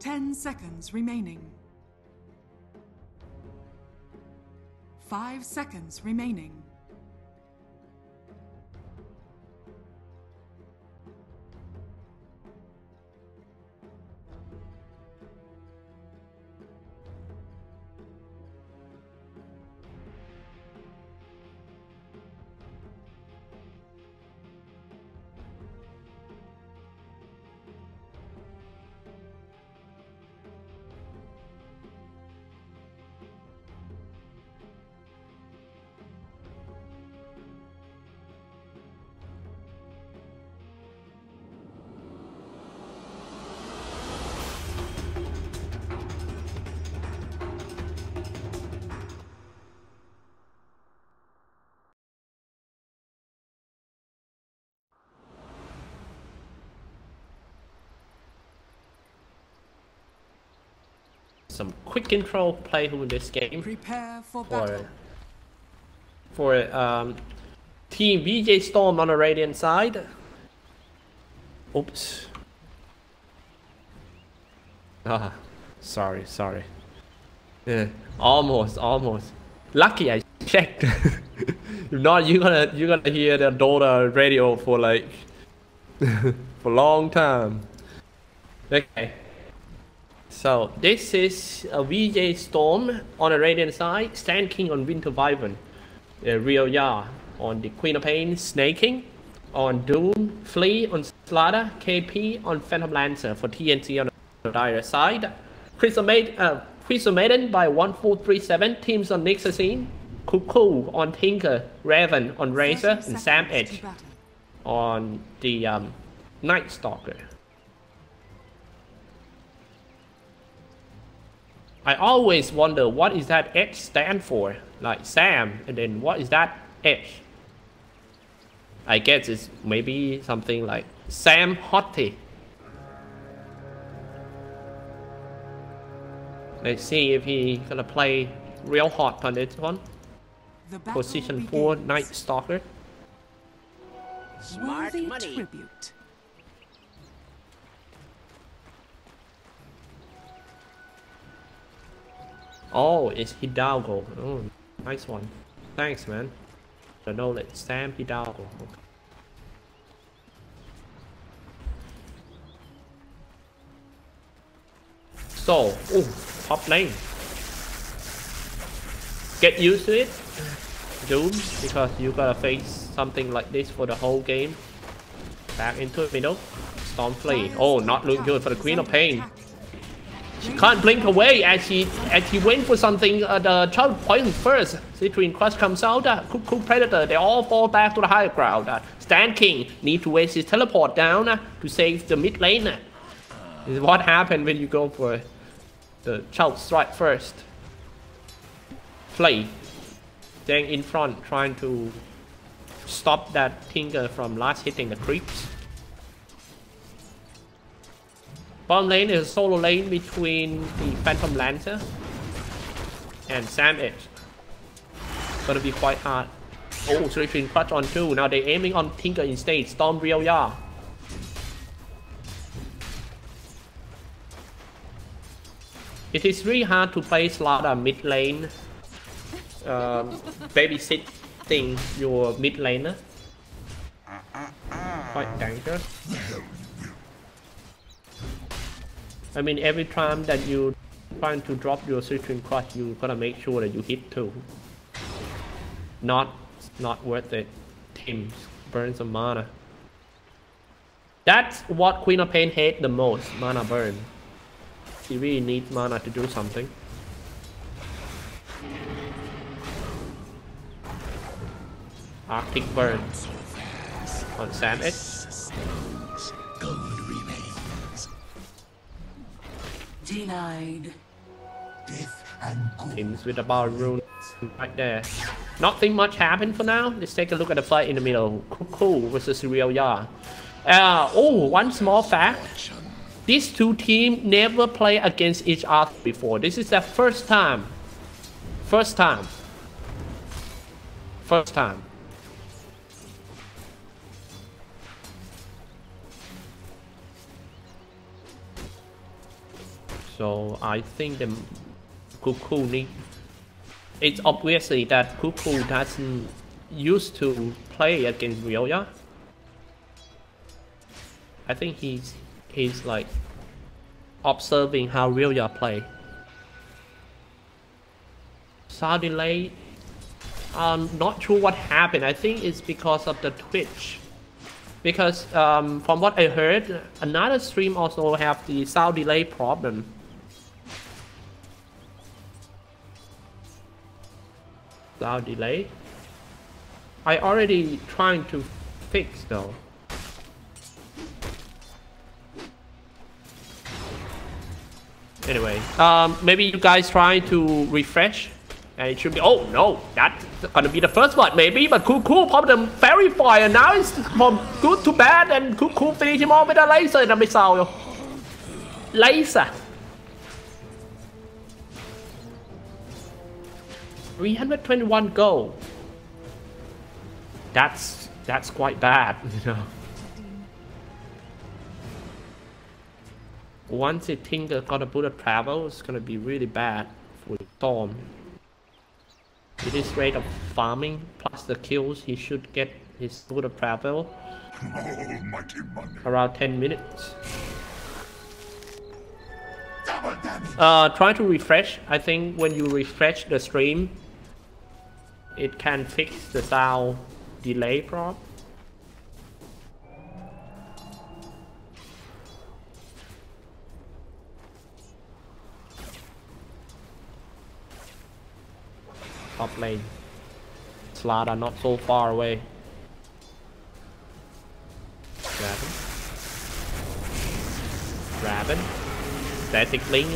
10 seconds remaining. 5 seconds remaining. Some quick intro play in this game. Prepare for battle. For Team VGJ Storm on the Radiant side. Oops. Ah, sorry. Yeah, almost. Lucky I checked. If not, you're gonna hear the Dota radio for like for a long time. Okay. So this is a VGJ Storm on the Radiant side, Stand King on Winter Wyvern, Real Ya on the Queen of Pain, Snake King on Doom, Flea on Slaughter, KP on Phantom Lancer for TNT on the Dire side, Crystal Maiden by 1437, teams on Nixasine, Cuckoo on Tinker, Raven on Razor, and Sam Edge on the Night Stalker. I always wonder what is that H stand for, like Sam, and then what is that H? I guess it's maybe something like Sam Hottie. Let's see if he gonna play real hot on this one. Position 4 Night Stalker. Smart money. Tribute. Oh, it's Hidalgo. Oh, nice one. Thanks, man. The knowledge. Sam Hidalgo. Okay. So, top lane. Get used to it, Doom, because you gotta face something like this for the whole game. Back into the middle. Storm Flea. Oh, not looking good for the Queen of Pain. She can't blink away as she went for something. The child poison first. Citrine Crush comes out. Cuckoo Predator. They all fall back to the high ground. Stand King need to waste his teleport down to save the mid lane. This is what happened when you go for the child strike first. Flay staying in front, trying to stop that Tinker from last hitting the creeps. Bottom lane is a solo lane between the Phantom Lancer and Sam Edge. Gonna be quite hard. Oh, Citrine Clutch on 2. Now they're aiming on Tinker instead. Storm Real Ya. It is really hard to play Slaughter mid lane. Babysitting your mid laner. Quite dangerous. I mean, every time that you trying to drop your Citrine Crush, you gotta make sure that you hit too. Not worth it. Teams burn some mana. That's what Queen of Pain hates the most, mana burn. She really needs mana to do something. Arctic Burn on Sam Edge. Denied. Teams with the bar rune right there. Nothing much happened for now. Let's take a look at the fight in the middle. Cuckoo versus Real Ya. One small fact. These two teams never played against each other before. This is their first time. First time. So I think the Cuckoo need. It's obviously that Cuckoo doesn't used to play against Ryoya. I think he's like observing how Ryoya play. Sound delay. I'm not sure what happened. I think it's because of the Twitch. Because from what I heard, another stream also have the sound delay problem. Sound delay. I already trying to fix though. Anyway, maybe you guys try to refresh. And it should be, oh no, that's gonna be the first one maybe, but Cuckoo popped them fairy fire, and now it's from good to bad, and Cuckoo finish him off with a laser and a missile. Laser. 321 gold. That's quite bad, you know. Once it Tinker got a bullet travel, it's gonna be really bad for Storm. With his rate of farming plus the kills, he should get his bullet travel around 10 minutes. Try to refresh. I think when you refresh the stream, it can fix the sound delay problem. Top lane. Slot are not so far away. Raven. Static Link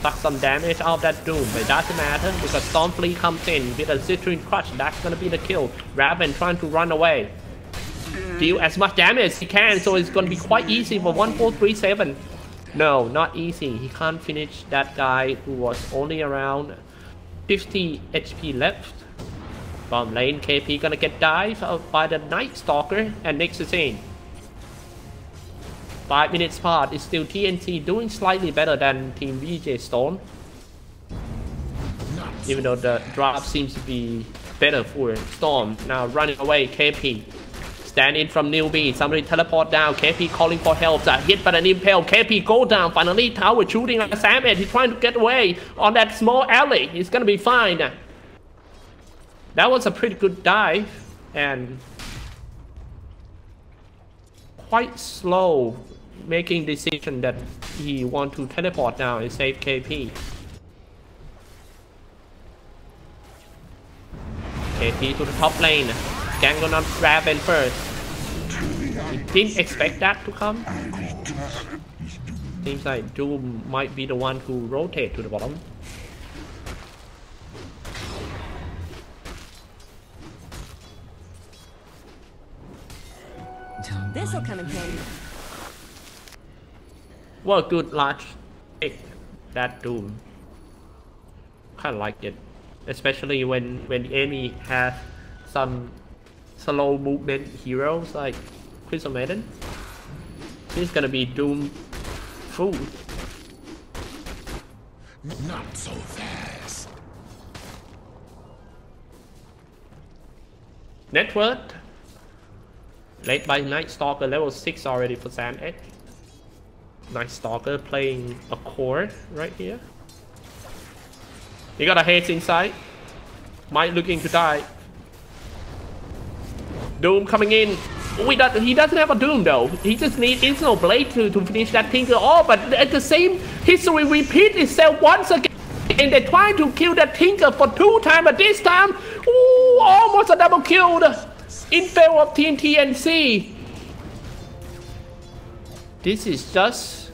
suck some damage out of that Doom, but it doesn't matter because Stormfleet comes in with a Citrine Crush. That's gonna be the kill. Raven trying to run away. Deal as much damage as he can, so it's gonna be quite easy for 1437. No, not easy. He can't finish that guy who was only around 50 HP left. From lane, KP gonna get dived by the Night Stalker and next is in. 5 minutes part is still TNT doing slightly better than Team VGJ Stone. Even though the drop seems to be better for Storm. Now running away, KP. Stand in from newbie, somebody teleport down, KP calling for help, hit by the impale, KP go down, finally tower shooting like a Samet, he's trying to get away on that small alley, he's gonna be fine. That was a pretty good dive, and quite slow making decision that he want to teleport down and save KP. KP to the top lane. Gang gonna Raven first. He didn't expect that to come. Seems like Doom might be the one who rotate to the bottom. This'll come in handy. What a good large pick, that Doom. Kinda like it. Especially when the enemy has some slow movement heroes like Crystal Maiden. He's gonna be Doom food. Not so fast. Net worth. Led by Night Stalker, level 6 already for Sam Edge. Night Stalker playing a core right here. He got a haze inside. Might looking to die. Doom coming in. He doesn't have a Doom though. He just needs Instant Blade to finish that Tinker off. But at the same history repeat itself once again. And they're trying to kill that Tinker for 2 times. But this time, ooh, almost a double kill in favor of Team TNC. This is just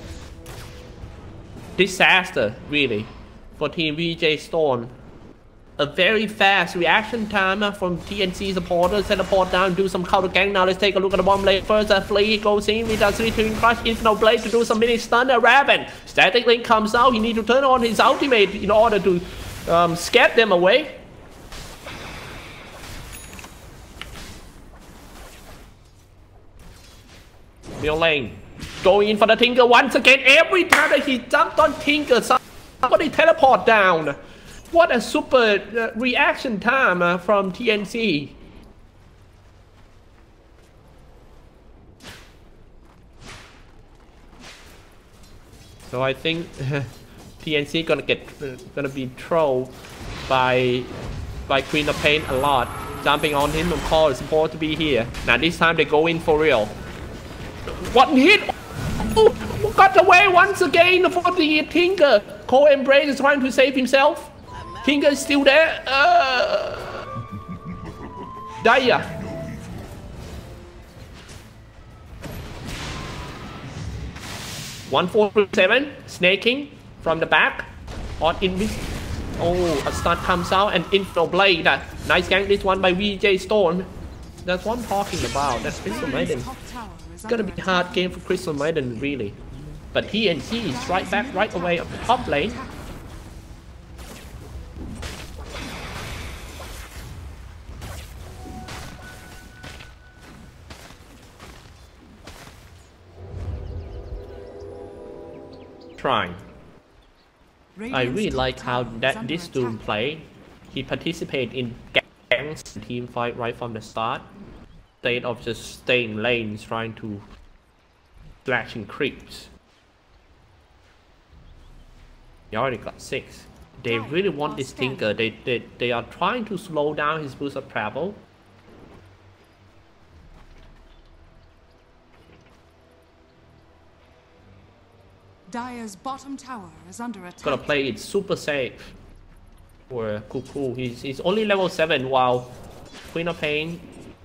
disaster, really, for Team VGJ Stone. A very fast reaction time from TNC supporters. Teleport down, do some counter gang. Now let's take a look at the bomb lane first. Flea goes in with a 3-2 crush, Infinite Blade to do some mini stun. Raven. Static Link comes out. He needs to turn on his ultimate in order to scare them away. Middle lane. Going in for the Tinker once again. Every time that he jumped on Tinker, somebody teleport down. What a super reaction time from TNC. So I think TNC gonna be trolled by Queen of Pain a lot. Jumping on him and call is supposed to be here. Now this time they go in for real. One hit! Oh, got away once again for the Tinker. Cold Embrace is trying to save himself. Tinker is still there. Dire. $147 snaking from the back on invis. Oh, a stun comes out and Info Blade. Nice gank this one by VGJ Storm. That's what I'm talking about. That's Crystal Maiden. It's gonna be a hard game for Crystal Maiden, really. But TNC is right back right away on the top lane. Trying. I really like how this Doom play. He participated in ganks team fight right from the start, instead of just staying lanes trying to slashing creeps. He already got 6. They really want this Tinker. They are trying to slow down his boost of travel. Dire's bottom tower is under attack. Gonna play it super safe for Cuckoo. He's only level 7 while Queen of Pain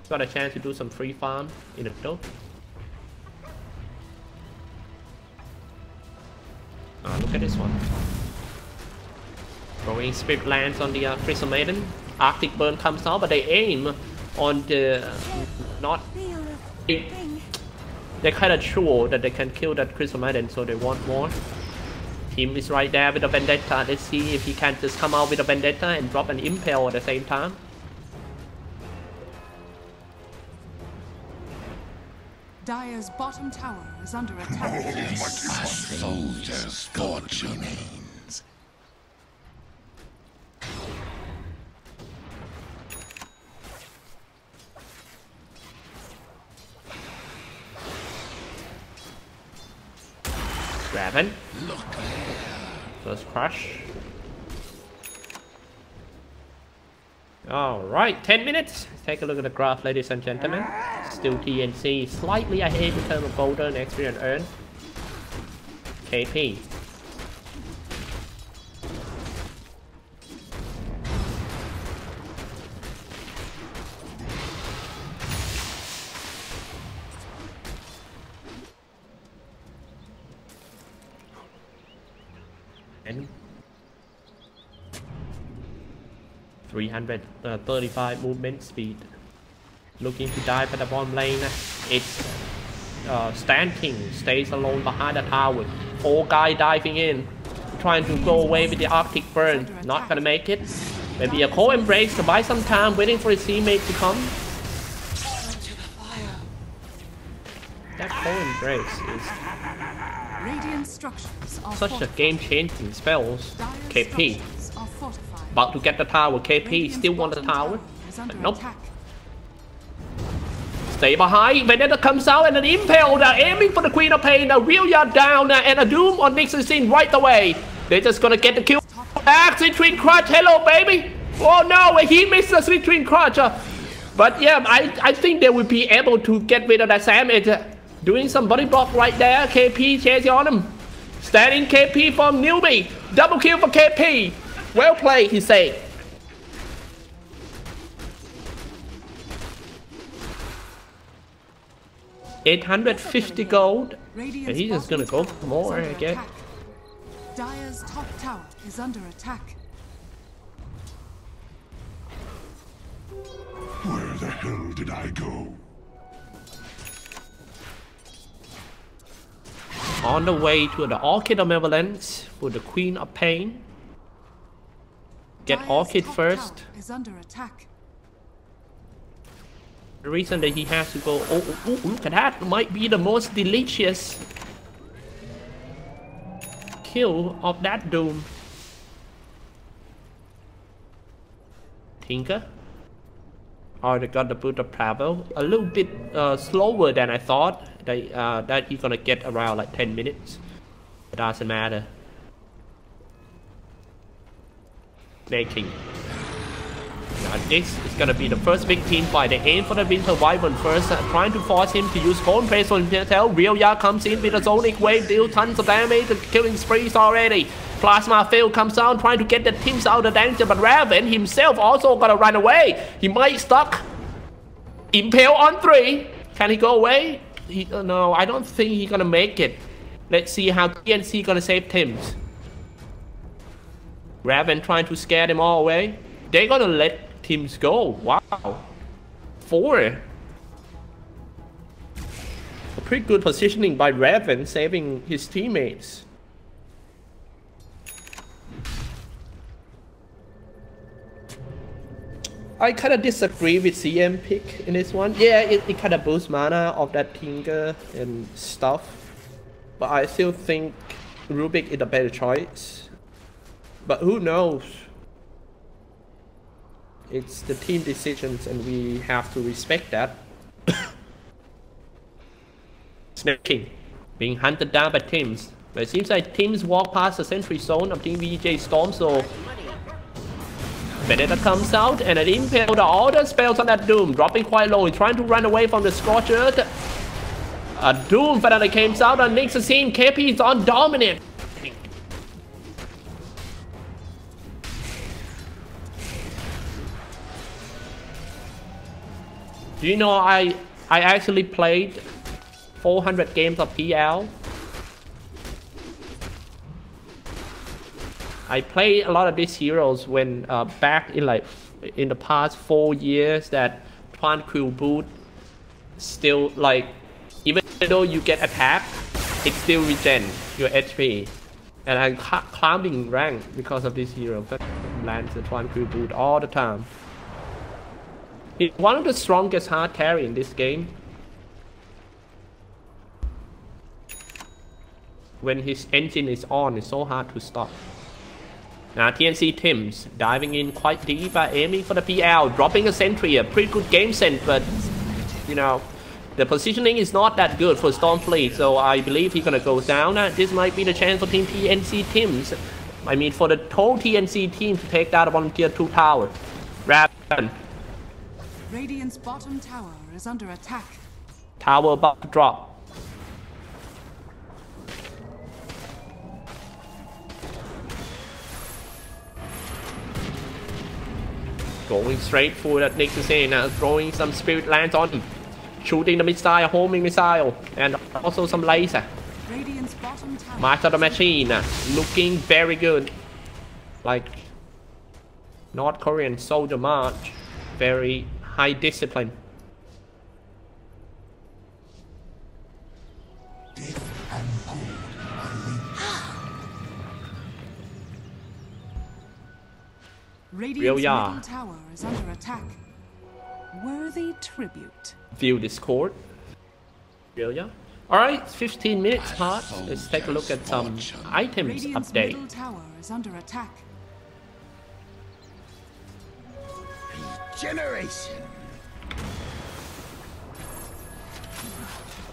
got a chance to do some free farm in the middle. Look at this one. Throwing Spirit lands on the Crystal Maiden. Arctic Burn comes out, but they aim on the not. They're kind of sure that they can kill that Crystal Maiden, so they want more. Team is right there with a Vendetta. Let's see if he can just come out with a Vendetta and drop an Impel at the same time. Dire's bottom tower is under attack. A soldier's fortune. Raven. First crush. Alright, 10 minutes. Let's take a look at the graph, ladies and gentlemen. Still TNC slightly ahead in terms of golden XP and earn. KP. And 335 movement speed. Looking to dive at the bottom lane. It's Stan King stays alone behind the tower. 4 guys diving in, trying to go away with the Arctic Burn. Not gonna make it. Maybe a Cold Embrace to buy some time, waiting for his teammate to come. That Cold Embrace is such a game-changing spells. KP about to get the tower. KP still want the tower, but nope. Stay behind. Vendetta comes out and an Impel. They're aiming for the Queen of Pain. A real yard down and a Doom on Nixon's in right away. They're just gonna get the kill. Twin Crutch. Hello, baby. Oh no, he missed the Twin Crutch. But yeah, I think they will be able to get rid of that damage. Doing some body block right there. KP chasing on him. Standing KP from newbie. Double kill for KP. Well played, he said. $850 gold. And he's just gonna go for more, I guess. Dire's top tower is under attack. Where the hell did I go? On the way to the Orchid of Malevolence for the Queen of Pain. Get Orchid first. Is under attack. The reason that he has to go, oh, look at that, might be the most delicious kill of that Doom. Tinker. Oh, they got the boot of travel. A little bit slower than I thought. That he's gonna get around like 10 minutes. It doesn't matter. Making. Now this is gonna be the first big team fight. They aim for the Winter Wyvern first, trying to force him to use Cold Phase on himself. Realia comes in with a Sonic Wave, deal tons of damage, killing sprees already. Plasma Field comes down, trying to get the teams out of danger, but Raven himself also gonna run away. He might stuck. Impale on 3. Can he go away? No, I don't think he's gonna make it. Let's see how TNC gonna save Tims. Raven trying to scare them all away. They're gonna let Tims go. Wow. 4. A pretty good positioning by Raven, saving his teammates. I kind of disagree with CM pick in this one. Yeah, it kind of boosts mana of that Tinker and stuff. But I still think Rubik is a better choice. But who knows? It's the team decisions and we have to respect that. Snaking. Being hunted down by Tims. But it seems like Tims walk past the sentry zone of Team VGJ Storm, so Vendetta comes out and an Impale all the spells on that Doom, dropping quite low, trying to run away from the Scorcher. A Doom finally comes out and makes the scene. KP is on dominant. Do you know I actually played 400 games of PL? I played a lot of these heroes when back in in the past 4 years that Tranquil Boot still even though you get attacked, it still regen your HP. And I'm climbing rank because of this hero. But lands the Tranquil Boot all the time. He's one of the strongest hard carry in this game. When his engine is on, it's so hard to stop. Now TNC Tims diving in quite deep, aiming for the PL, dropping a sentry, a pretty good game sense, but you know, the positioning is not that good for Stormfleet, so I believe he's gonna go down. This might be the chance for Team TNC Tims. I mean, for the whole TNC team to take down one tier 2 tower. Raven. Radiant's bottom tower is under attack. Tower about to drop. Going straight for that Nexus in, throwing some Spirit Lance on him. Shooting the missile, homing missile, and also some laser. Radiant's bottom tower. Master of the Machine, looking very good. Like North Korean soldier march. Very high discipline. Radiant's middle tower is under attack. Worthy tribute. View Discord. Realia. Alright, 15 minutes part. Let's take a look at some items Radiant's update. middle tower is under attack. Generation.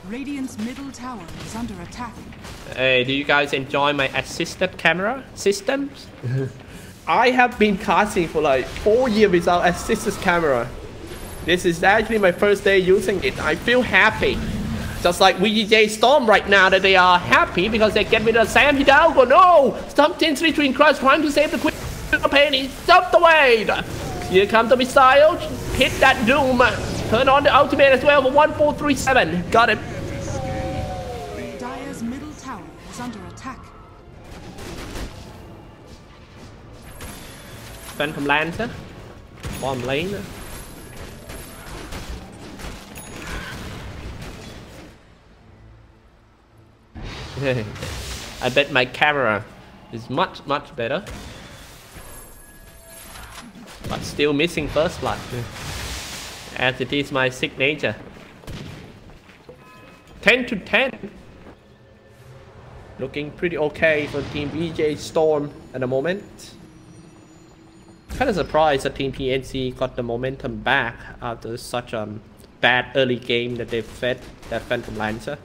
Radiant's middle tower is under attack. Hey, do you guys enjoy my assisted camera systems? I have been casting for like 4 years without assisted camera. This is actually my first day using it. I feel happy. Just like VGJ Storm right now, that they are happy because they get rid of Sam Hidalgo. No! Stop 10-3 Twin Crush trying to save the Queen Penny. Stop the way! Here comes the missile. Hit that Doom. Turn on the ultimate as well for 1437. Got it. Dire's middle tower is under attack. Phantom Lancer. Bomb lane. I bet my camera is much better. But still missing first blood. As it is my signature. 10 to 10. Looking pretty okay for Team VGJ Storm at the moment. Kind of surprised that Team PNC got the momentum back after such a bad early game that they fed that Phantom Lancer.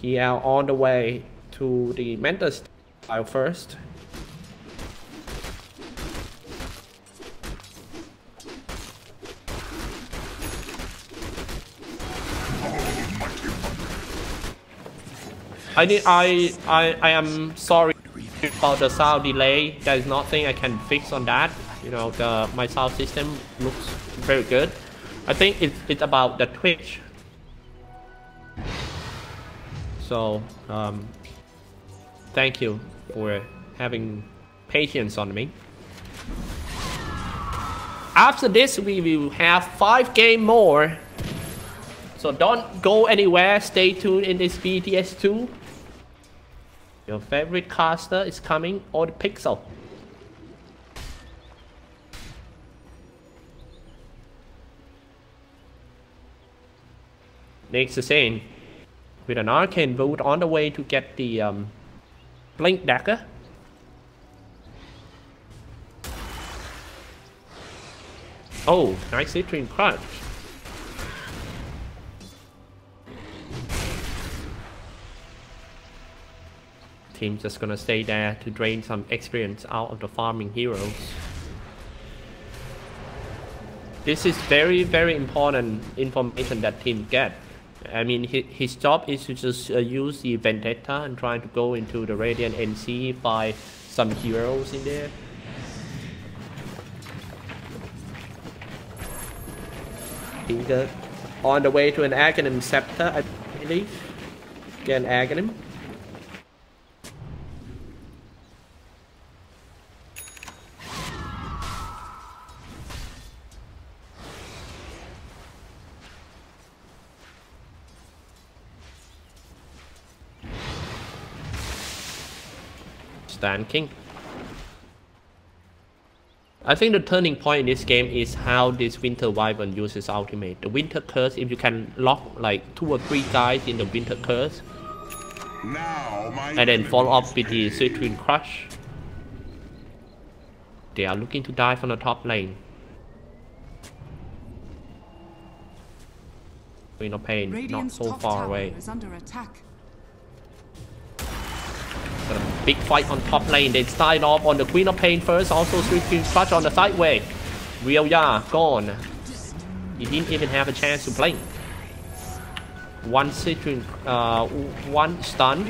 PL on the way to the Mentor style first. I am sorry about the sound delay. There is nothing I can fix on that. You know, my sound system looks very good. I think it's about the Twitch. So thank you for having patience on me. After this, we will have 5 games more. So don't go anywhere. Stay tuned in this BTS 2. Your favorite caster is coming, or the Pixel. Next scene, with an arcane boot on the way to get the blink dagger. Oh, nice citrine crunch. Team just gonna stay there to drain some experience out of the farming heroes. This is very, very important information that team get. I mean, his job is to just use the Vendetta and try to go into the Radiant NC, buy some heroes in there. He's on the way to an Aghanim Scepter, I believe. Get an Aghanim. King. I think the turning point in this game is how this Winter Wyvern uses ultimate. The Winter Curse, if you can lock like 2 or 3 guys in the Winter Curse, and then follow up with the Citrine Crush, they are looking to die from the top lane. Queen of Pain, Radiant's not so far away. Is under attack. Big fight on top lane. They start off on the Queen of Pain first. Also Citrine Crush on the sideway. Real Ya gone. He didn't even have a chance to blink. One Citrine, one stun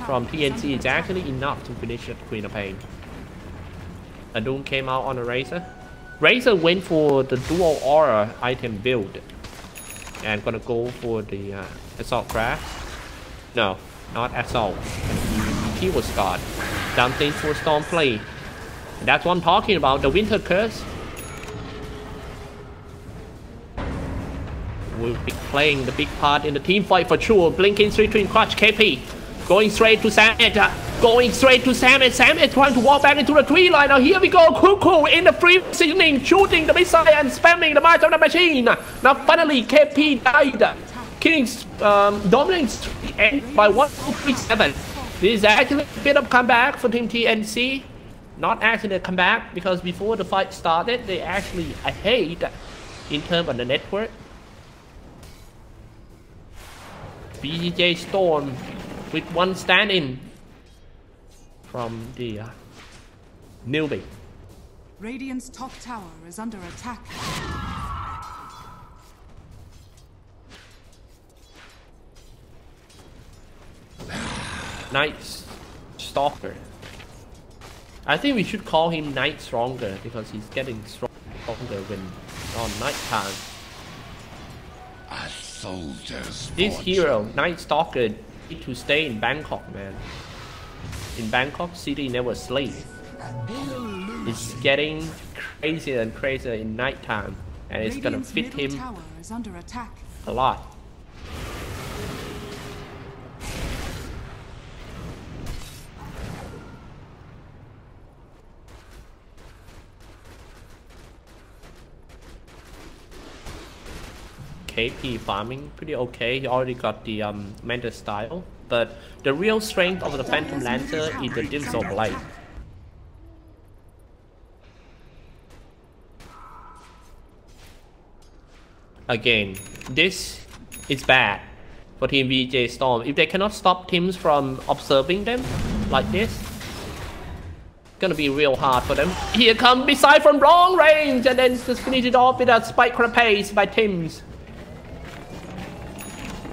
from PNC is actually enough to finish the Queen of Pain. A Doom came out on a Razor. Razor went for the dual aura item build and gonna go for the Assault Craft. No, not Assault. He was God. Something for Stormplay. That's what I'm talking about, the Winter Curse. We'll be playing the big part in the team fight for sure. Blinking Citrine Crush KP. Going straight to Samet. Going straight to Samet. Samet trying to walk back into the tree line. Now here we go. Cuckoo in the free positioning. Shooting the missile and spamming the Might of the Machine. Now finally KP died. Killing dominating by 137. This is actually a bit of comeback for Team TNC. Not actually a comeback because before the fight started, they actually ahead in terms of the network. VGJ Storm with one stand-in from the newbie. Radiant's top tower is under attack. Night Stalker. I think we should call him Night Stronger because he's getting stronger when on night time. A soldier's This fortune. hero, Night Stalker, need to stay in Bangkok, man. In Bangkok City, never sleep. It's getting crazier and crazier in night time, and it's gonna Radiant's fit middle him tower is under attack. a lot. KP farming pretty okay. He already got the Mentor style. But the real strength of the Phantom Lancer is the Digital Blade. Again, this is bad for Team VGJ Storm. If they cannot stop teams from observing them like this, it's gonna be real hard for them. Here comes missile from long range, and then just finish it off with a spike crapace by teams.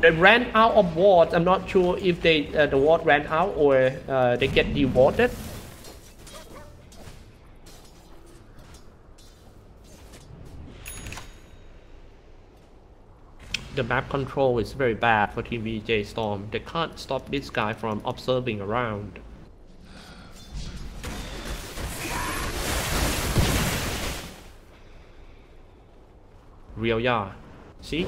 They ran out of wards. I'm not sure if they the ward ran out or they get dewarded. The map control is very bad for Team VGJ Storm. They can't stop this guy from observing around. Real yeah. See?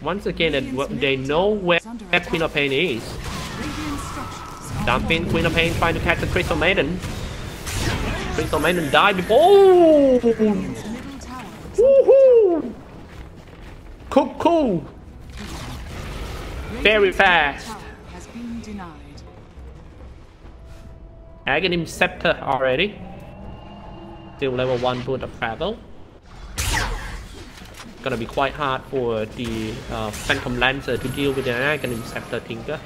Once again, they know where Queen of Pain is. Dumping Queen of Pain trying to catch the Crystal Maiden. Crystal Maiden died before. Woohoo! Cool. Very fast. Aghanim Scepter already. Still level 1 boot of travel. Gonna be quite hard for the Phantom Lancer to deal with the Aghanim Scepter Tinker.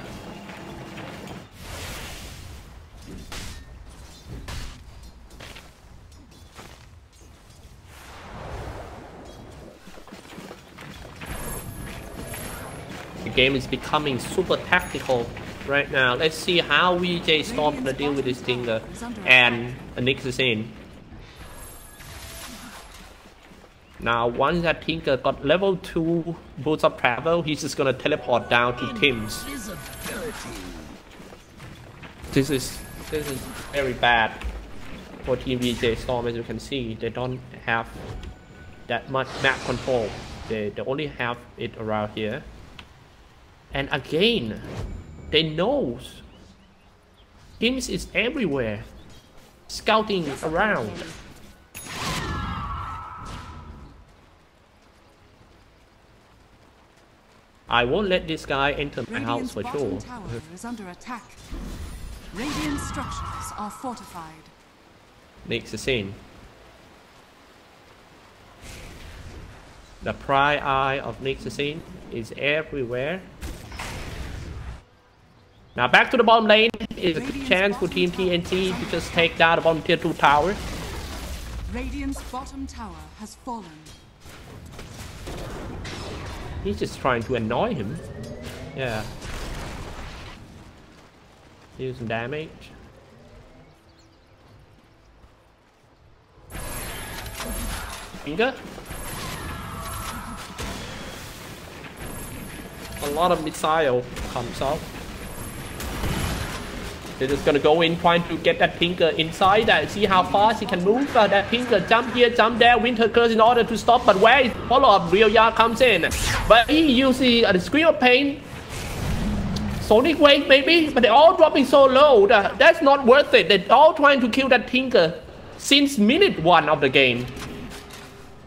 The game is becoming super tactical right now. Let's see how VGJ Storm gonna deal with this Tinker and Nix's in. Now, once that Tinker got level 2 boots of travel, he's just gonna teleport down to Tim's. This is very bad for Team VGJ Storm. As you can see, they don't have that much map control. They only have it around here. And again, they know Tim's is everywhere, scouting around. I won't let this guy enter my house for sure. Tower is under attack. Radiant structures are fortified. Next scene. The pry eye of next scene is everywhere. Now back to the bottom lane. Is a good chance for Team TNT to just take down the bottom tier 2 tower. Radiant's bottom tower has fallen. He's just trying to annoy him. Yeah. Deal some damage. Finger. A lot of missile comes out. They're just gonna go in trying to get that Tinker inside and see how fast he can move. That Tinker jump here, jump there, Winter Curse in order to stop. But where is follow-up? Real Yard comes in. But he uses the Scream of Pain. Sonic Wave maybe? But they're all dropping so low. That's not worth it. They're all trying to kill that Tinker since minute 1 of the game.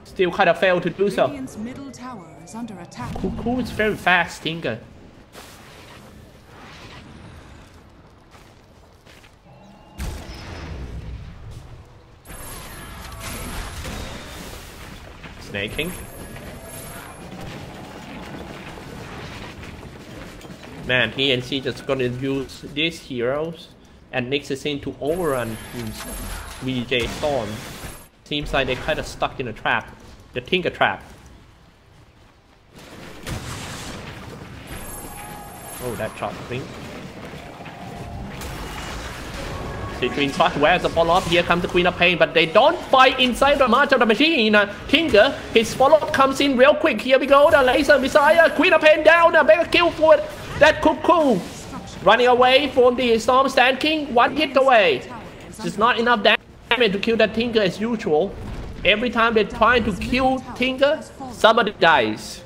Still kind of failed to do so. Radiant's middle tower is under attack. Cool is very fast, Tinker. Snaking. Man, TNC just gonna use these heroes and Nix is in to overrun VGJ Storm. Seems like they're kind of stuck in a trap. The Tinker trap. Oh, that shot thing. Between Trust, where's the follow-up? Here comes the Queen of Pain, but they don't fight inside the march of the machine. Tinker, his follow-up comes in real quick. Here we go, the laser missile. Queen of Pain down, a mega kill for that Cuckoo. Running away from the Storm Stand King, 1 hit away. Just not enough damage to kill that Tinker as usual. Every time they're trying to kill Tinker, somebody dies.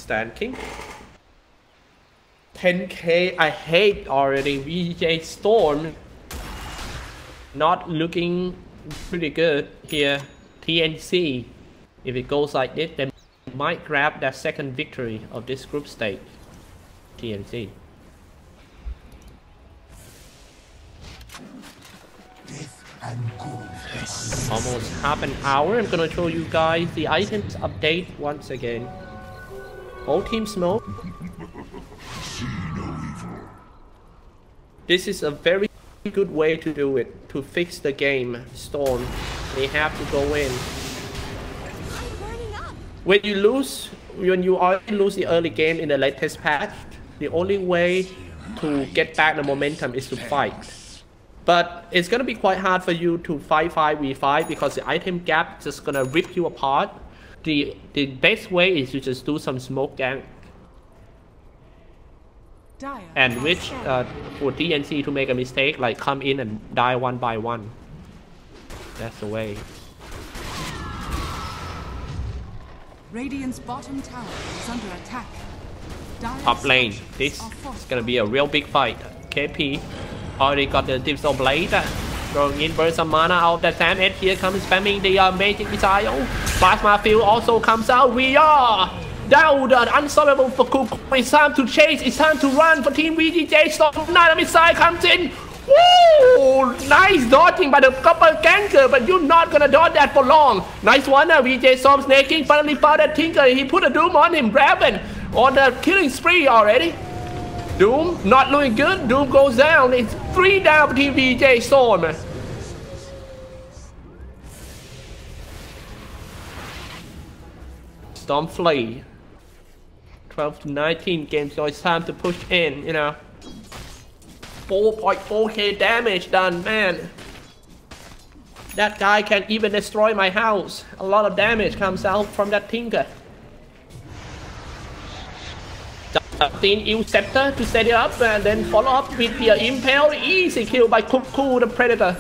Stand King. 10k, I hate already. VGJ Storm not looking pretty good here. TNC, if it goes like this, they might grab that second victory of this group stage. TNC. Almost half an hour. I'm gonna show you guys the items update once again. All team smoke. This is a very good way to do it, to fix the game. Storm, they have to go in. When you already lose the early game in the latest patch, the only way to get back the momentum is to fight. But it's gonna be quite hard for you to fight 5v5 because the item gap is just gonna rip you apart. The best way is to just do some smoke gank. And which for TNC to make a mistake, like come in and die one by one. That's the way. Radiant's bottom tower is under attack. Top lane. This is gonna be a real big fight. KP already got the Dimsel Blade. Throwing in burst some mana out of that Sam Edge. Here comes spamming the magic missile. Plasma field also comes out. We are down the unstoppable for Cook. It's time to chase. It's time to run for Team VGJ. Storm Knight missile comes in. Woo! Nice dodging by the couple ganker, but you're not gonna dodge that for long. Nice one. VJ Storm snaking. Finally found that Tinker. He put a Doom on him. Raven on the killing spree already. Doom not looking good. Doom goes down. It's 3 down for Team VJ Storm. Storm flee. 12 to 19 games, so it's time to push in, you know. 4.4k damage done, man. That guy can even destroy my house. A lot of damage comes out from that Tinker. 13 Ill Scepter to set it up and then follow up with the Impale. Easy kill by Cuckoo the Predator.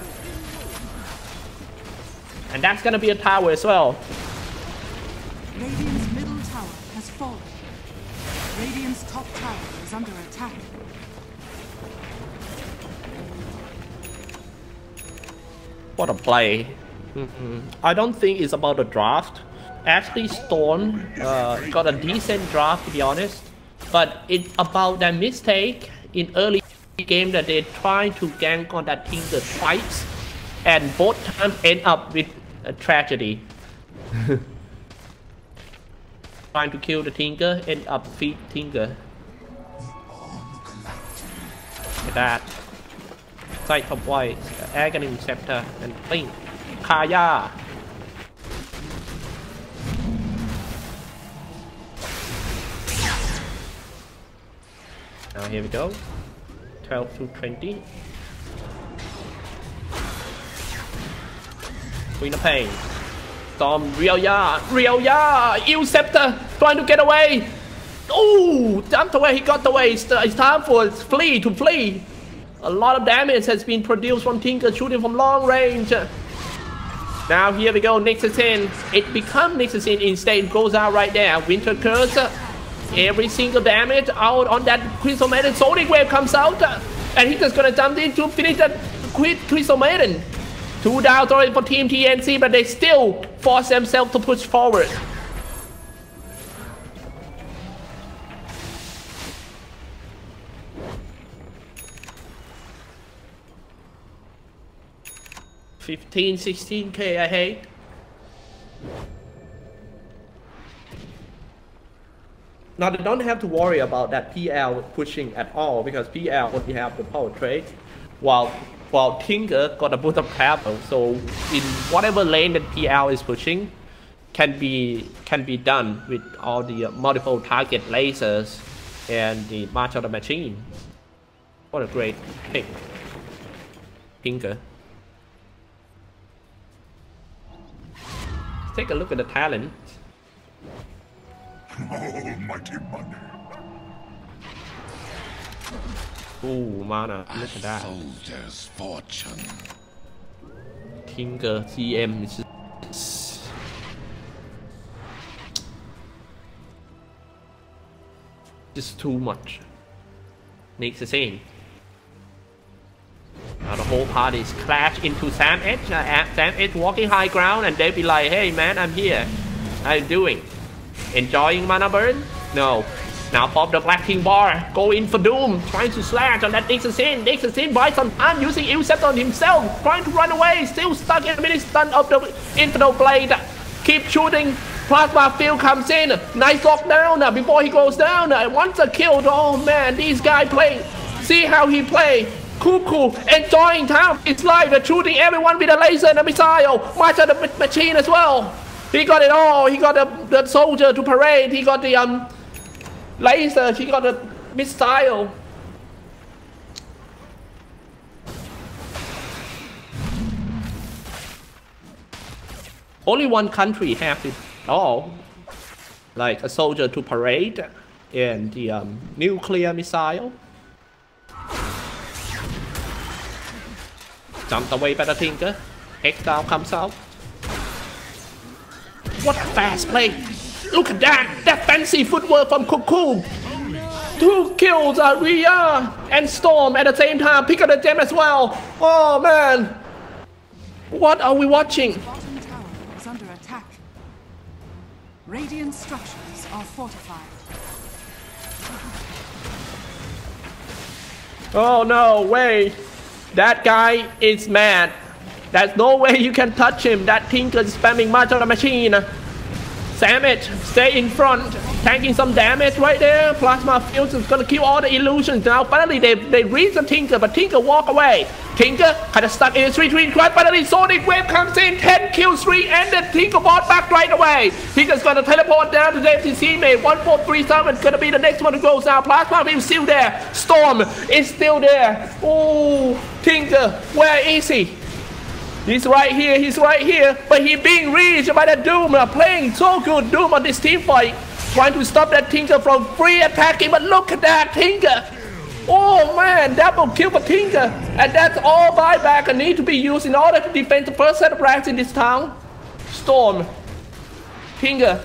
And that's gonna be a tower as well. Radiant's middle tower has fallen. Radiant's top tower is under attack. What a play. I don't think it's about the draft. Actually, Storm got a decent draft, to be honest. But it's about that mistake in early game that they try to gank on that Tinker twice. And both times end up with a tragedy. Trying to kill the Tinker, end up feed Tinker. Look at that. Sight of white, Agony Scepter, and Blink. Kaya. Now here we go. 12 to 20. Queen of Pain. Storm, Realia, Ill Scepter, trying to get away. Oh, jumped away, he got away. It's time for flee to flee. A lot of damage has been produced from Tinker shooting from long range. Now here we go, Nexus in. It becomes Nexus in instead, goes out right there. Winter Curse. Every single damage out on that Crystal Maiden. Sonic Wave comes out. And he's just gonna jump in to finish that Crystal Maiden. 2 down already for Team TNC, but they still force themselves to push forward. $15, $16k, I hate. Now they don't have to worry about that PL pushing at all because PL only have the power trade, while Tinker got a boost of travel. So in whatever lane that PL is pushing, can be done with all the multiple target lasers and the March of the Machine. What a great pick, Tinker. Take a look at the talent. Almighty money. Ooh, mana. Look at that. Soldier's fortune. Tinker CM is Just too much. Next scene. Now the whole party is crash into Sam Edge. Sam Edge walking high ground and they be like, hey man, I'm here. How you doing? Enjoying mana burn? No. Now pop the Black King bar. Go in for Doom. Trying to slash on that Dixon. Dixon buys some time using Illuset on himself. Trying to run away. Still stuck in the mini stun of the Infernal Blade. Keep shooting. Plasma Field comes in. Nice lockdown before he goes down. Once a kill. Oh man, these guys play. See how he play. Cool. Enjoying time. It's live. They're shooting everyone with a laser and a missile. Much of the machine as well. He got it all. He got the soldier to parade. He got the laser. He got a missile. Only one country has it all. Like a soldier to parade and the nuclear missile. Jumped away by the Tinker. X-Down comes out. What a fast play! Look at that! That fancy footwork from Cuckoo! 2 kills Rhea and Storm at the same time. Pick up the gem as well. Oh man! What are we watching? The bottom tower is under attack. Radiant structures are fortified. Oh no way! That guy is mad. There's no way you can touch him. That Tinker is spamming much of the machine. Savage, stay in front. Tanking some damage right there. Plasma Fields is gonna kill all the illusions. Now finally they reach the Tinker, but Tinker walk away. Tinker kind of stuck in a 3-3 quad. Finally Sonic Wave comes in. 10 kills, 3 ended. Tinker bought back right away. Tinker's gonna teleport down to the FTC mate. 1437 gonna be the next one who goes out. Plasma Fields still there. Storm is still there. Oh, Tinker, where is he? He's right here, but he's being reached by the Doom. Playing so good Doom on this team fight. Trying to stop that Tinker from free attacking, but look at that Tinker. Oh man, double kill for Tinker. And that's all buyback and need to be used in order to defend the first set of racks in this town. Storm. Tinker.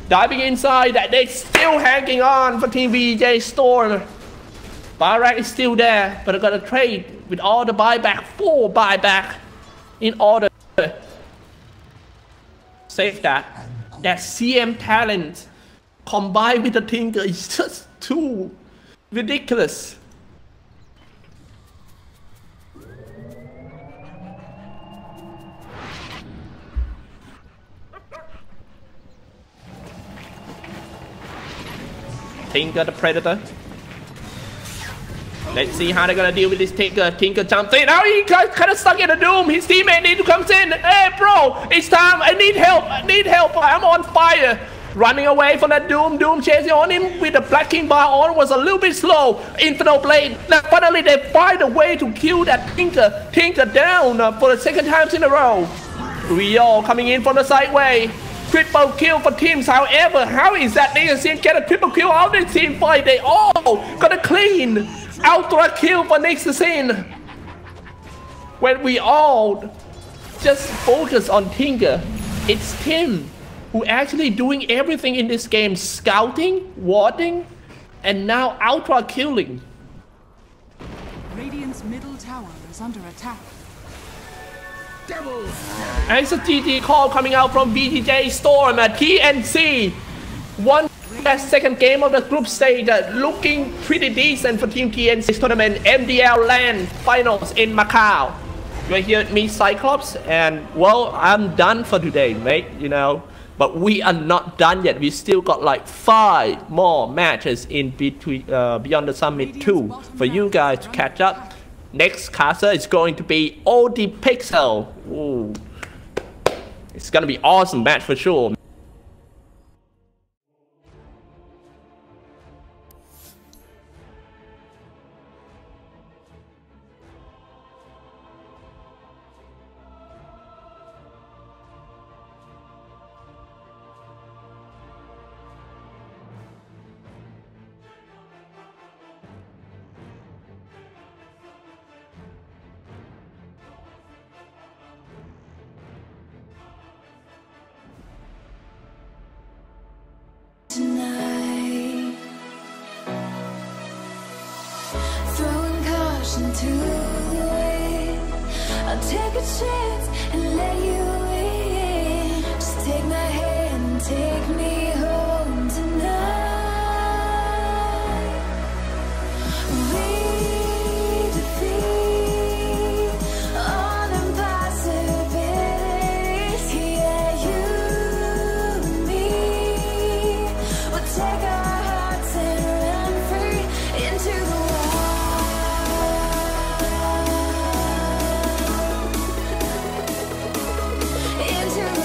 Diving inside, that they're still hanging on for Team VGJ. Storm. Barak is still there, but I gotta trade with all the buyback, full buyback. In order to save that CM talent combined with the Tinker is just too ridiculous. Tinker the Predator. Let's see how they're gonna deal with this Tinker. Tinker jumps in. Oh, he kind of stuck in the Doom. His teammate need to come in. Hey, bro, it's time. I need help. I'm on fire. Running away from that Doom. Doom chasing on him with the Black King bar on was a little bit slow. Infernal Blade. Now finally they find a way to kill that Tinker. Tinker down for the second time in a row. Rio coming in from the sideway. Triple kill for teams. However, how is that they get a triple kill out of this team fight? They all got a clean. Ultra kill for next scene. When we all just focus on Tinker, it's Tim who actually doing everything in this game. Scouting, warding, and now ultra killing. Radiant's middle tower is under attack. And it's a GG call coming out from VGJ Storm at TNC. One that second game of the group stage, looking pretty decent for Team TNC's tournament MDL LAN Finals in Macau. You're here with me, Cyclops, and well, I'm done for today, mate, you know. But we are not done yet. We still got like 5 more matches in between, Beyond the Summit 2 for you guys to catch up. Next caster is going to be OD Pixel. Ooh. It's gonna be awesome match for sure. ocean to the wind. I'll take a chance and let you in. Just take my hand and take me home tonight. We defeat all impossibilities. Yeah, you and me. We'll take our hearts and run free into the into the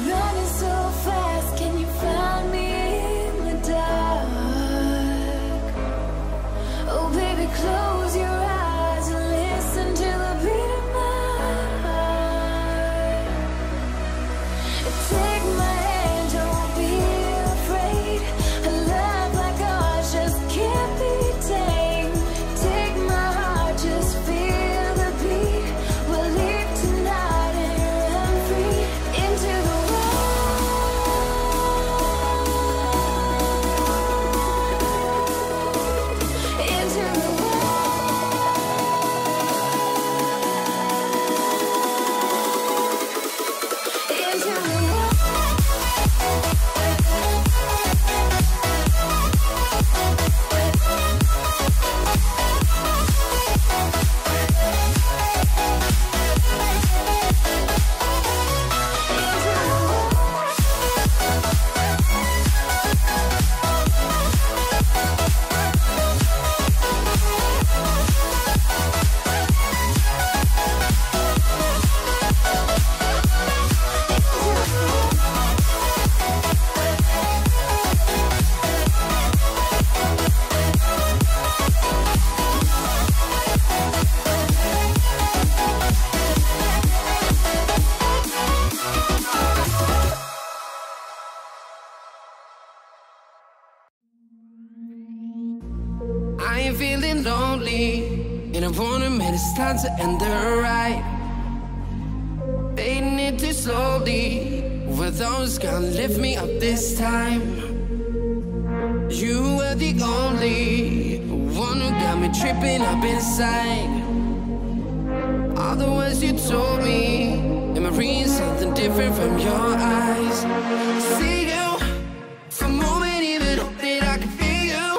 running so fast, can you find me in the dark? Oh baby, close your eyes and listen to the beat of my heart. Take my hand, don't be afraid. A love like ours just can't be tamed. Take my heart, just feel the beat. We'll leave tonight and run free into the I ain't feeling lonely, and I wanna admit it's time to end the ride. Fading it too slowly, with those gonna lift me up this time. You were the only one who got me tripping up inside. All the words you told me, am I reading something different from your eyes? See you for a moment, even hope that I can feel you.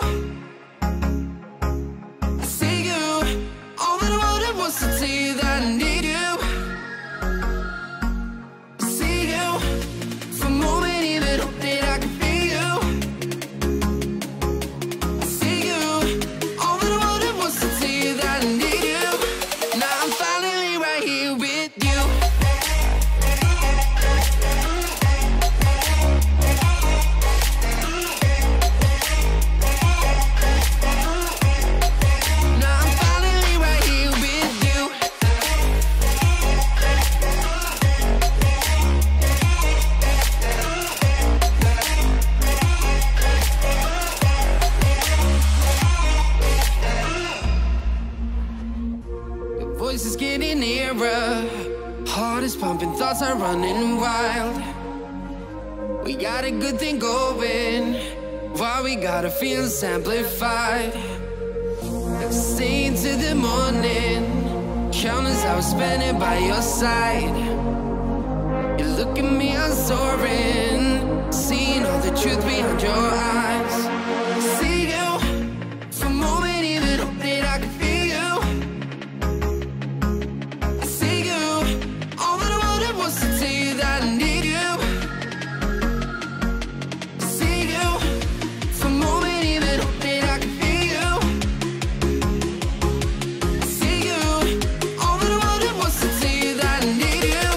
See you, all that I wanted was to tell you that I need you. See you for a moment, even hope that I can feel you. See you, all that I wanted was to tell you that I need you. Now I'm finally right here with you. Now I'm finally right here with you. Your voice is getting nearer, heart is pumping, thoughts are running wild. We got a good thing going, why we gotta feel amplified. Stay till the morning, countless hours spending by your side. You look at me, I'm soaring, seeing all the truth behind your eyes. See you for a moment, even hope that I can feel you. See you, all that I wanted was to tell you that I need you. See you for a moment, even hope that I can feel you. See you, all that I wanted was to tell you that I need you.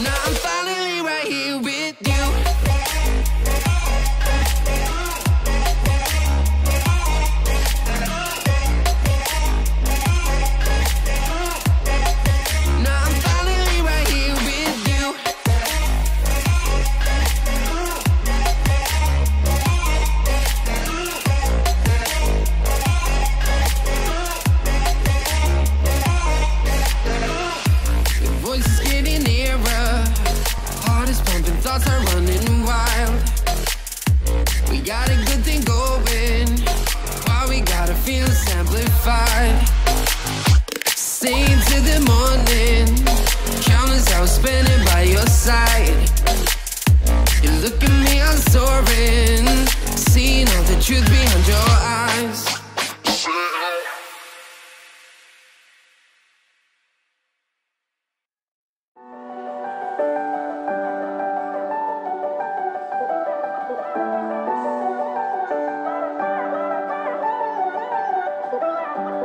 Now I'm finally right here thoughts are running wild. We got a good thing going, why we gotta feel amplified. Staying till the morning, countless hours spending by your side. You look at me, I'm soaring, seeing all the truth behind your eyes.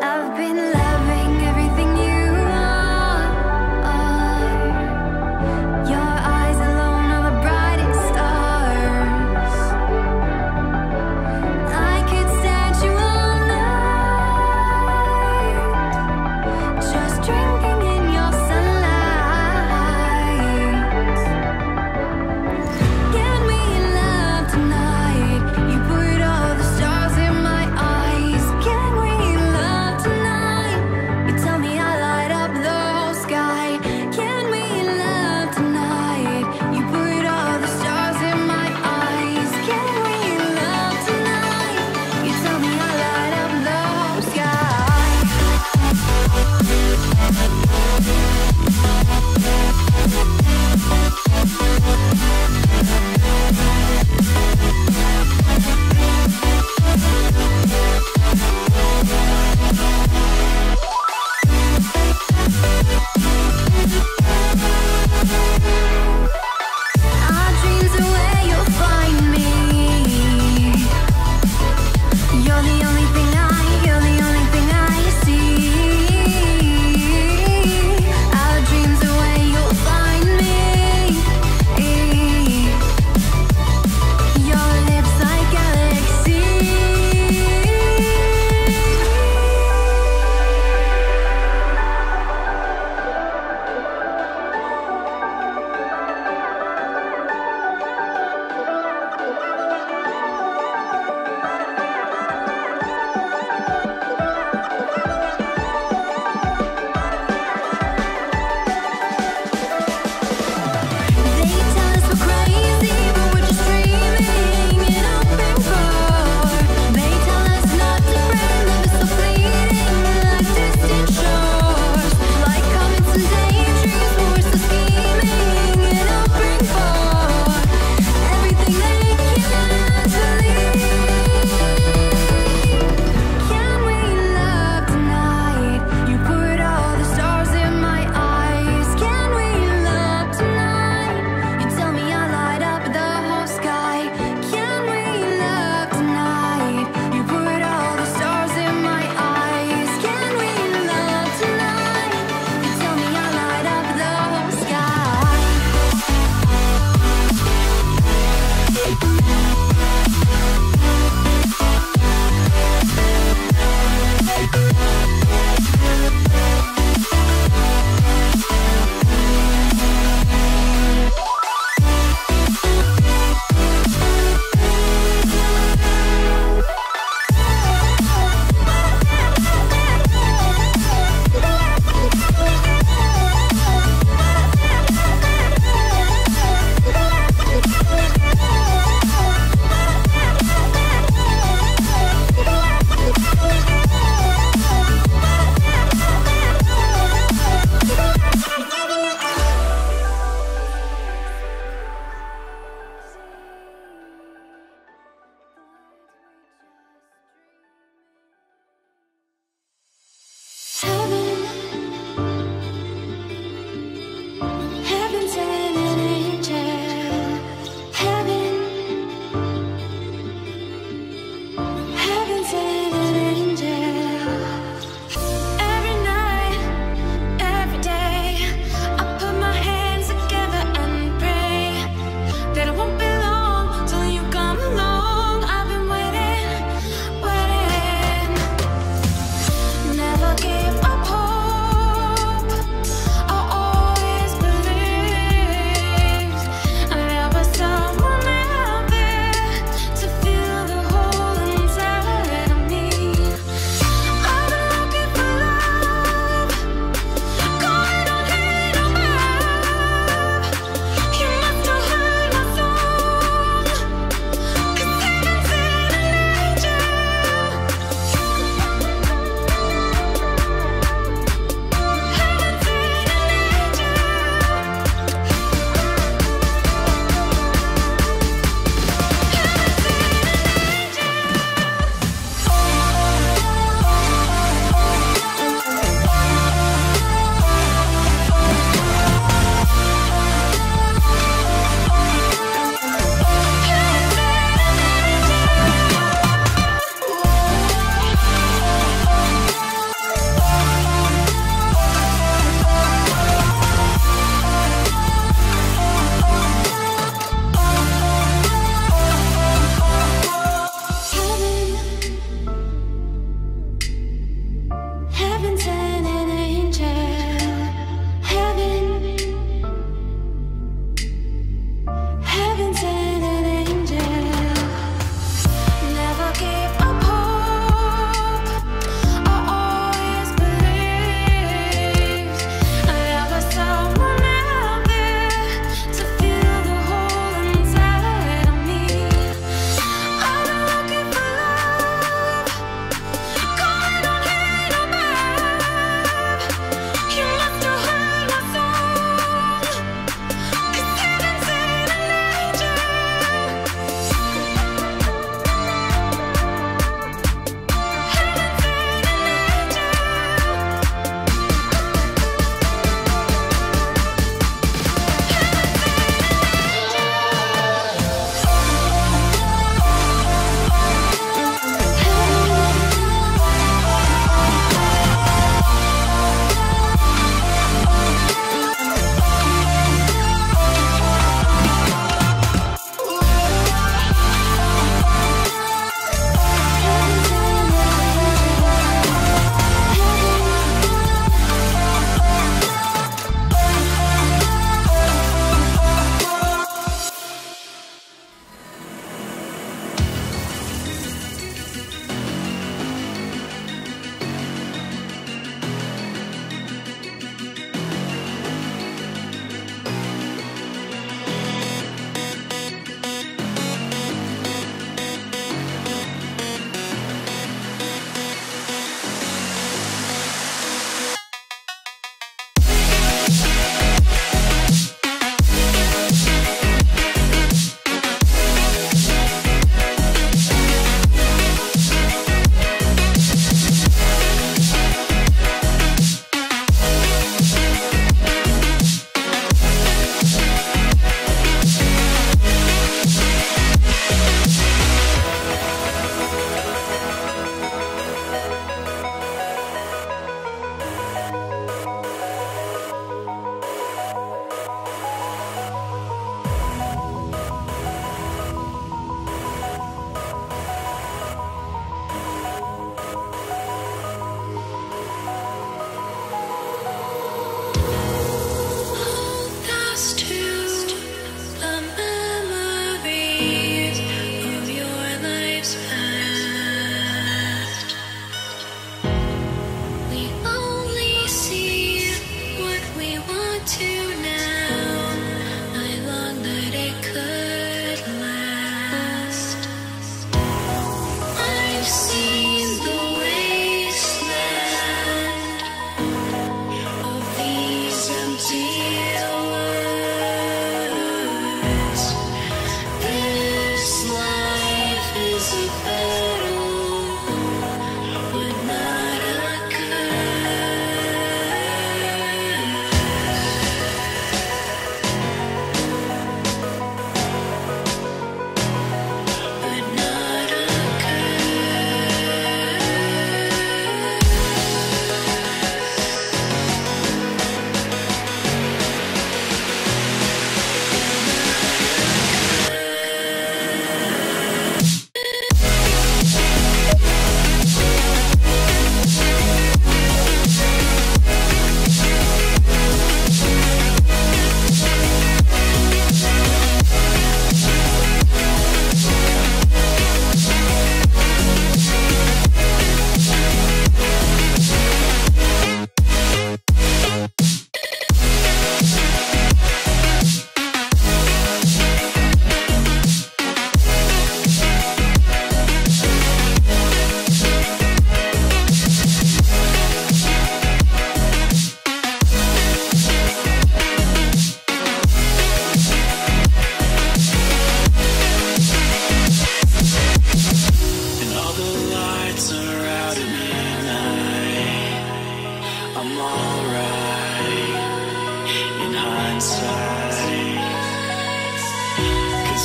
I've been loving everything you are.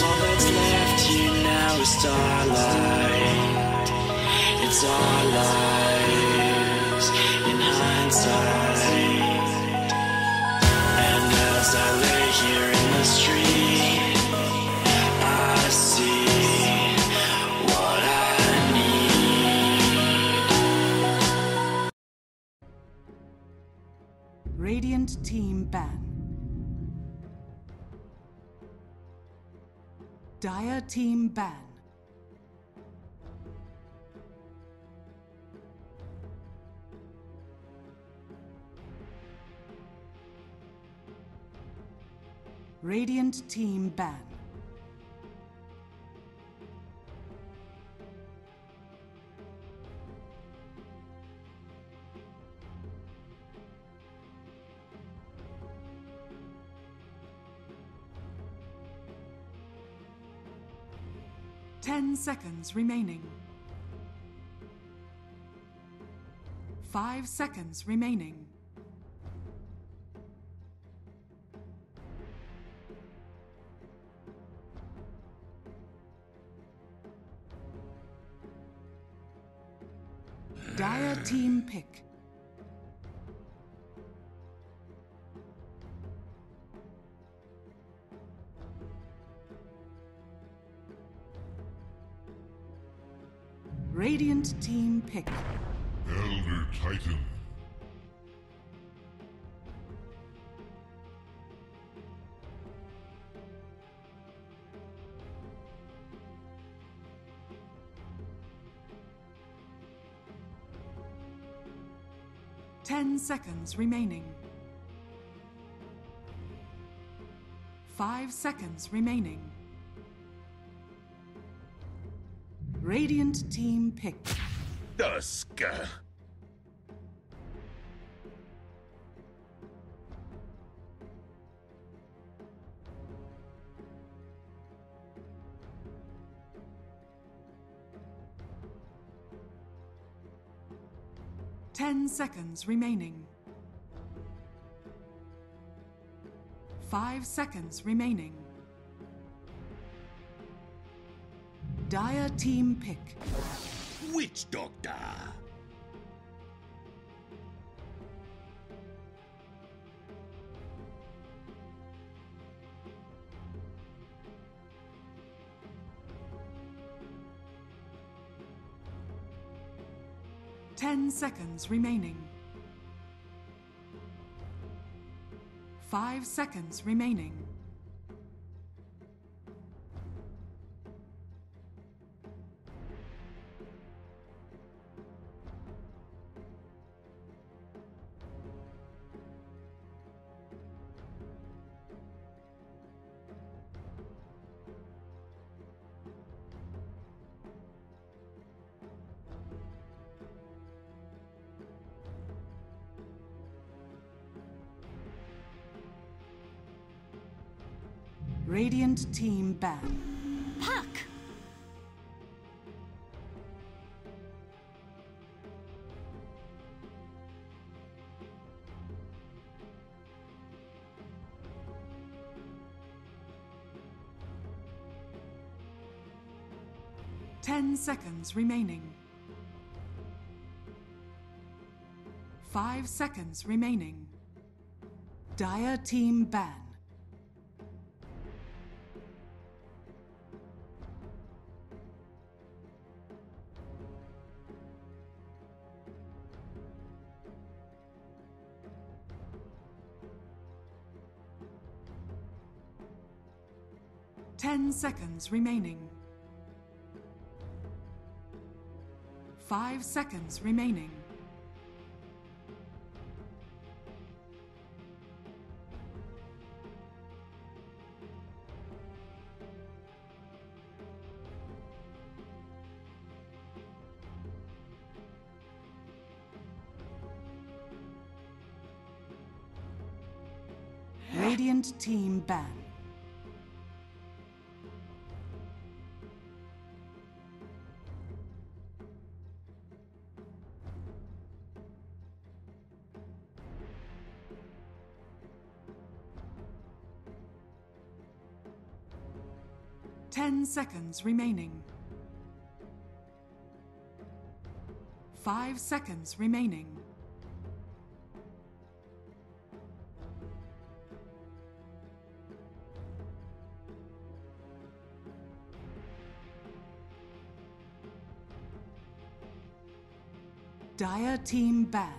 all that's left here now is starlight. It's our lives in hindsight. And as I lay here in the street, I see what I need. Radiant team ban. Dire team ban. Radiant team ban. Ten seconds remaining. 5 seconds remaining. Dire team pick. Radiant team pick. Elder Titan. Ten seconds remaining. 5 seconds remaining. Radiant team pick. Dusk. 10 seconds remaining. 5 seconds remaining. Dire team pick. Witch Doctor. Ten seconds remaining. 5 seconds remaining. Radiant team ban. Puck! 10 seconds remaining. 5 seconds remaining. Dire team ban. Ten seconds remaining. 5 seconds remaining. Radiant team ban. 10 seconds remaining. 5 seconds remaining. Dire team ban.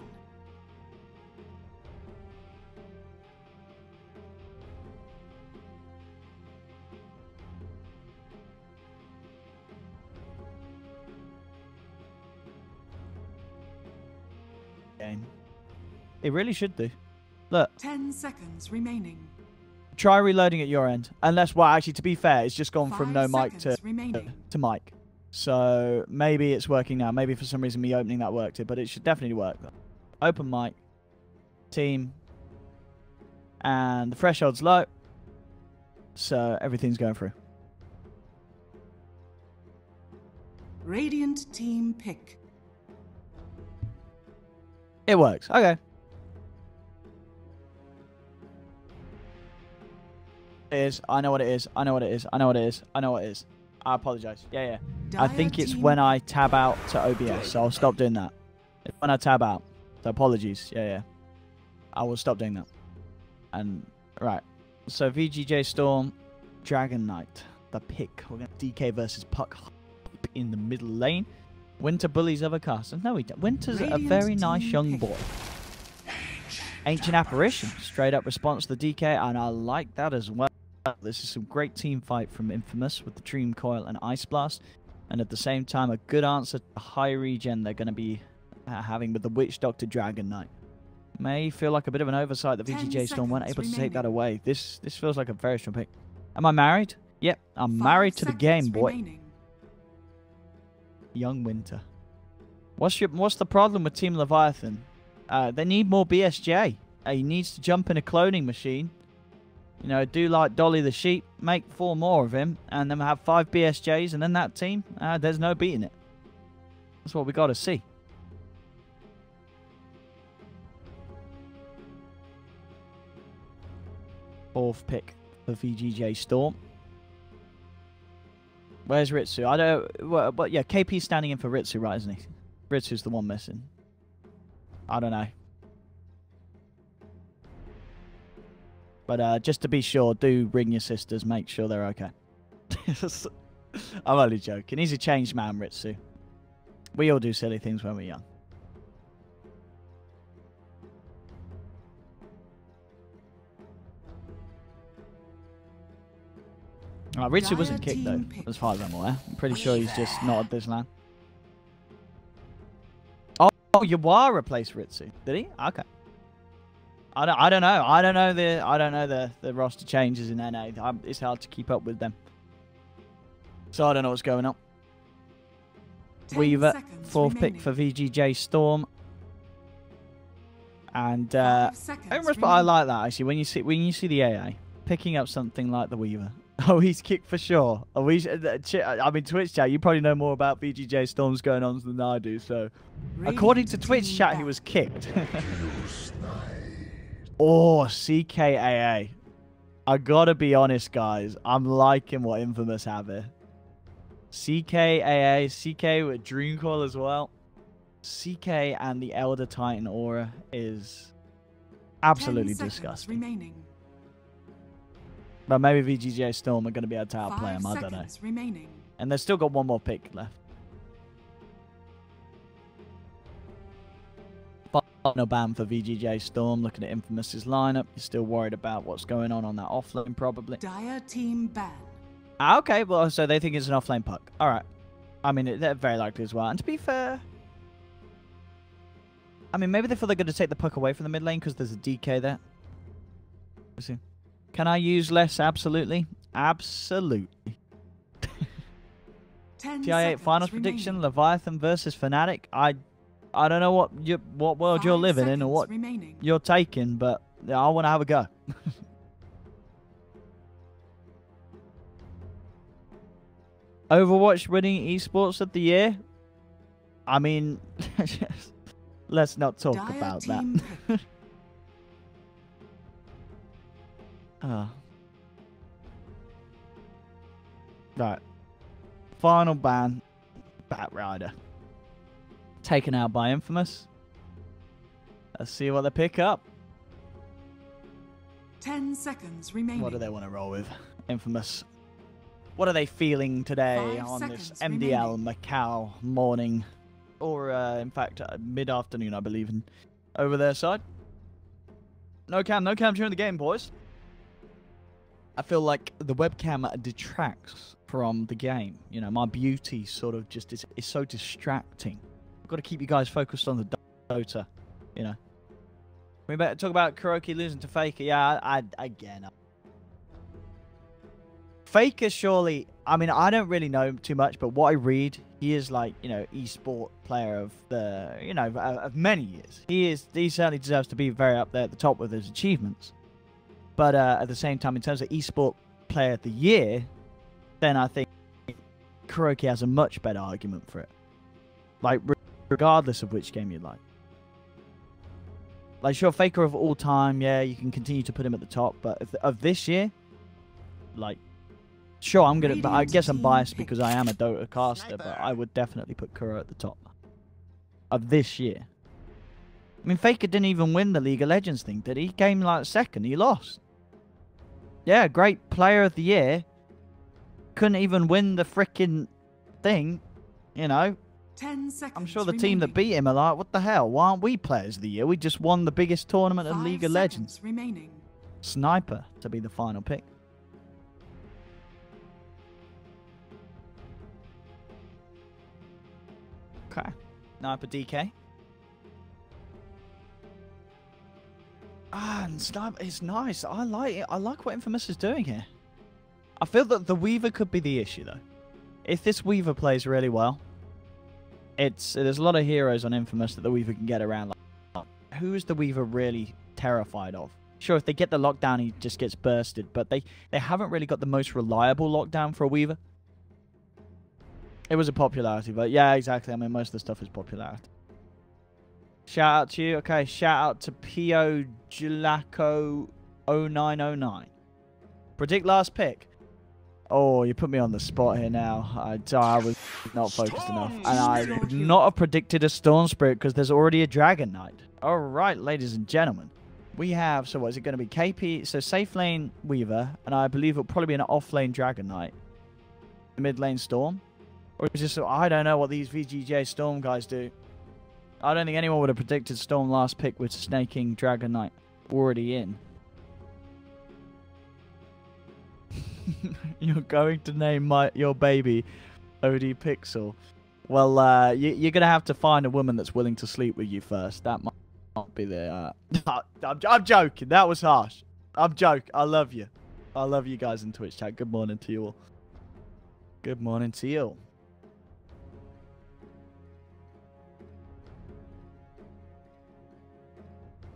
Game. It really should do. Look, 10 seconds remaining. try reloading at your end. Unless, well, actually, to be fair, it's just gone from 5 no mic seconds remaining. to mic. So maybe it's working now. Maybe for some reason me opening that worked it, but it should definitely work. Open mic, team, and the threshold's low, so everything's going through. Radiant team pick. It works. Okay. It is. I know what it is. I know what it is. I know what it is. I know what it is. I apologize. Yeah. I think it's when I tab out to OBS, so I'll stop doing that. It's when I tab out. So apologies. Yeah. I will stop doing that. And, right. So VGJ Storm, Dragon Knight. The pick. We're going to DK versus Puck in the middle lane. Winter bullies other casters. No, he don't. Winter's a very nice young boy. Ancient Apparition. Straight up response to the DK, and I like that as well. This is some great team fight from Infamous with the Dream Coil and Ice Blast. And at the same time, a good answer to the high regen they're going to be having with the Witch Doctor Dragon Knight. May feel like a bit of an oversight that VGJ Storm weren't able to take that away. This feels like a very strong pick. Am I married? Yep, I'm married to the game, boy. Remaining. Young Winter. What's the problem with Team Leviathan? They need more BSJ. He needs to jump in a cloning machine. You know, do like Dolly the Sheep, make 4 more of him, and then have 5 BSJs, and then that team, there's no beating it. That's what we got to see. Fourth pick for VGJ Storm. Where's Ritsu? I don't. But yeah, KP's standing in for Ritsu, right? Isn't he? Ritsu's the one missing. I don't know. But just to be sure, do ring your sisters. Make sure they're okay. I'm only joking. He's a changed man, Ritsu. We all do silly things when we're young. Ritsu wasn't kicked, though, as far as I'm aware. I'm pretty sure he's just not at this land. Oh, Yawara replaced Ritsu. Did he? Okay. I don't know. I don't know the roster changes in NA. It's hard to keep up with them. So I don't know what's going on. Weaver, 4th pick for VGJ Storm. And I like that actually. When you see the AA picking up something like the Weaver. Oh, he's kicked for sure. I mean, Twitch chat, you probably know more about VGJ Storm's going on than I do. So, according to Twitch chat, he was kicked. Oh, CKAA. I gotta be honest, guys. I'm liking what Infamous have here. CKAA, CK with Dreamcall as well. CK and the Elder Titan aura is absolutely disgusting. Remaining. But maybe VGJ Storm are going to be able to outplay him. I don't know. Remaining. And they've still got one more pick left. No ban for VGJ Storm. Looking at Infamous's lineup, you're still worried about what's going on that offlane, probably. Dire team ban. Okay, well, so they think it's an offlane puck. All right. I mean, they're very likely as well. And to be fair, I mean, maybe they thought they're going to take the puck away from the mid lane because there's a DK there. Let's see. Can I use less? Absolutely. Absolutely. TI8 finals prediction, Leviathan versus Fnatic. I don't know what world you're living in or what you're taking, but I want to have a go. Overwatch winning esports of the year? I mean, let's not talk about that. Right. Final ban. Batrider. Taken out by Infamous. Let's see what they pick up. 10 seconds remaining. What do they want to roll with? Infamous. What are they feeling today 5 on this seconds MDL remaining. Macau morning? Or, in fact, mid-afternoon, I believe, over their side. No cam during the game, boys. I feel like the webcam detracts from the game. You know, my beauty sort of just is so distracting. I've got to keep you guys focused on the Dota, you know. We better talk about Kuroki losing to Faker. Yeah, again. Faker surely, I mean, I don't really know too much, but what I read, he is like, you know, esport player of the, you know, of many years. He certainly deserves to be very up there at the top with his achievements. But at the same time, in terms of esport player of the year, then I think Kuroki has a much better argument for it. Like, regardless of which game you like. Like, sure, Faker of all time, yeah, you can continue to put him at the top, but of this year, like, sure, I guess I'm biased because I am a Dota caster, but I would definitely put Kuro at the top of this year. I mean, Faker didn't even win the League of Legends thing, did he? He came like second, he lost. Yeah, great player of the year. Couldn't even win the freaking thing, you know. 10 seconds I'm sure the team that beat him are like, what the hell? Why aren't we players of the year? We just won the biggest tournament of League of Legends. Remaining. Sniper to be the final pick. Okay. Sniper DK. Ah, and Sniper is nice. I like it. I like what Infamous is doing here. I feel that the Weaver could be the issue, though. If this Weaver plays really well, there's a lot of heroes on Infamous that the Weaver can get around. Like, who is the Weaver really terrified of? Sure, if they get the lockdown, he just gets bursted, but they haven't really got the most reliable lockdown for a Weaver. It was a popularity, but yeah, exactly. I mean, most of the stuff is popularity. Shout out to you. Okay, shout out to Pio Gilaco 0909. Predict last pick. Oh, you put me on the spot here now. I was not focused enough. And I would not have predicted a Storm Spirit because there's already a Dragon Knight. All right, ladies and gentlemen. We have, so what is it going to be? KP, so safe lane Weaver, and I believe it'll probably be an off lane Dragon Knight. Mid lane Storm. Or is this, I don't know what these VGJ Storm guys do. I don't think anyone would have predicted Storm last pick with Snaking Dragon Knight already in. You're going to name your baby OD Pixel. Well, you're going to have to find a woman that's willing to sleep with you first. That might not be the... I'm joking. That was harsh. I'm joking. I love you. I love you guys in Twitch chat. Good morning to you all. Good morning to you all.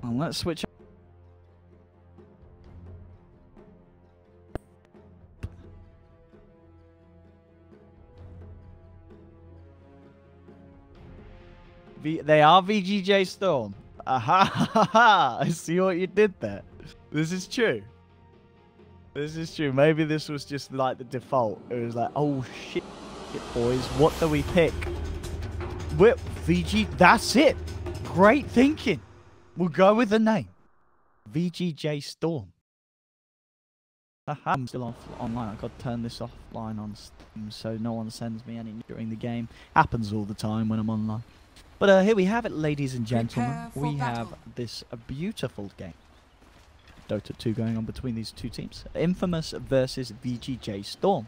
And let's switch. They are VGJ Storm. Aha, ha, ha, ha. I see what you did there. This is true. This is true. Maybe this was just like the default. It was like, oh shit, boys, what do we pick? Whip VG. That's it. Great thinking. We'll go with the name. VGJ Storm. I'm still online. I've got to turn this offline on Steam so no one sends me any during the game. Happens all the time when I'm online. But here we have it, ladies and gentlemen. We have this beautiful game. Dota 2 going on between these two teams. Infamous versus VGJ Storm.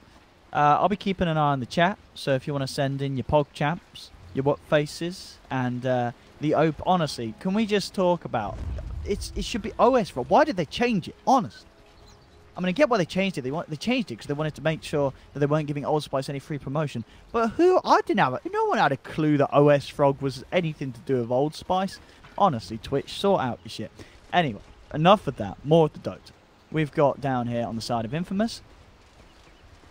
I'll be keeping an eye on the chat. So if you want to send in your pog champs, your what faces, and honestly, can we just talk about it should be OS for why did they change it? Honest. I mean, I get why they changed it. They changed it because they wanted to make sure that they weren't giving Old Spice any free promotion. But no one had a clue that OS Frog was anything to do with Old Spice. Honestly, Twitch, sort out your shit. Anyway, enough of that. More of the Dota. We've got down here on the side of Infamous,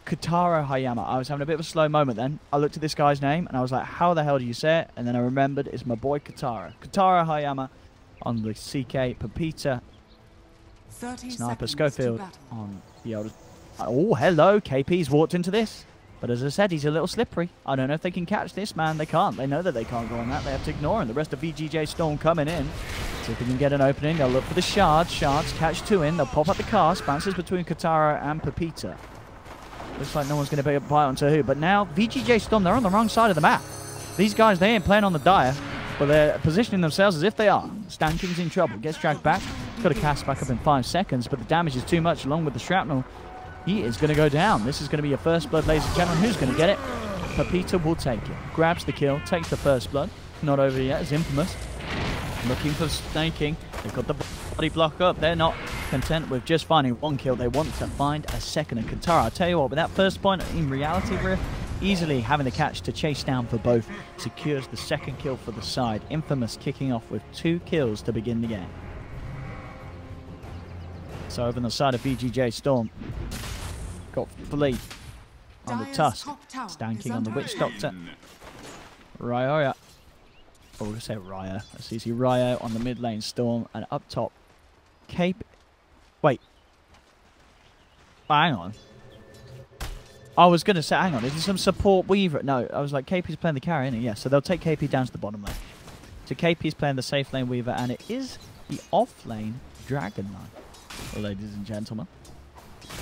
Katara Hayama. I was having a bit of a slow moment then. I looked at this guy's name and I was like, how the hell do you say it? And then I remembered it's my boy Katara. Katara Hayama on the CK Pepita. Sniper Schofield on the oldest. Oh, hello. KP's walked into this. But as I said, he's a little slippery. I don't know if they can catch this man. They can't. They know that they can't go on that. They have to ignore him. The rest of VGJ Storm coming in. See if they can get an opening. They'll look for the shards. Shards catch 2 in. They'll pop up the cast. Bounces between Katara and Pepita. Looks like no one's going to be able to bite onto who. But now, VGJ Storm, they're on the wrong side of the map. These guys, they ain't playing on the Dire, but they're positioning themselves as if they are. Stanking's in trouble. Gets dragged back. Got to cast back up in 5 seconds, but the damage is too much along with the shrapnel. He is going to go down. This is going to be your first blood, ladies and gentlemen. Who's going to get it? Pepita will take it. Grabs the kill, takes the first blood. Not over yet. It's Infamous. Looking for snaking. They've got the body block up. They're not content with just finding 1 kill. They want to find a second. And Katara, I'll tell you what, with that first point in reality, Rift, easily having the catch to chase down for both secures the second kill for the side. Infamous kicking off with 2 kills to begin the game. So over on the side of VGJ Storm, got Flea on the Tusk, stanking on the Witch Doctor. Ryo. Oh, we're going to say Ryo. That's easy. Ryo on the mid lane Storm, and up top, Cape. Wait. Hang on. I was going to say, hang on, is there some support Weaver? No, I was like, KP's playing the carry, isn't he? Yeah, so they'll take KP down to the bottom lane. So KP's playing the safe lane Weaver, and it is the off lane Dragon Knight, ladies and gentlemen.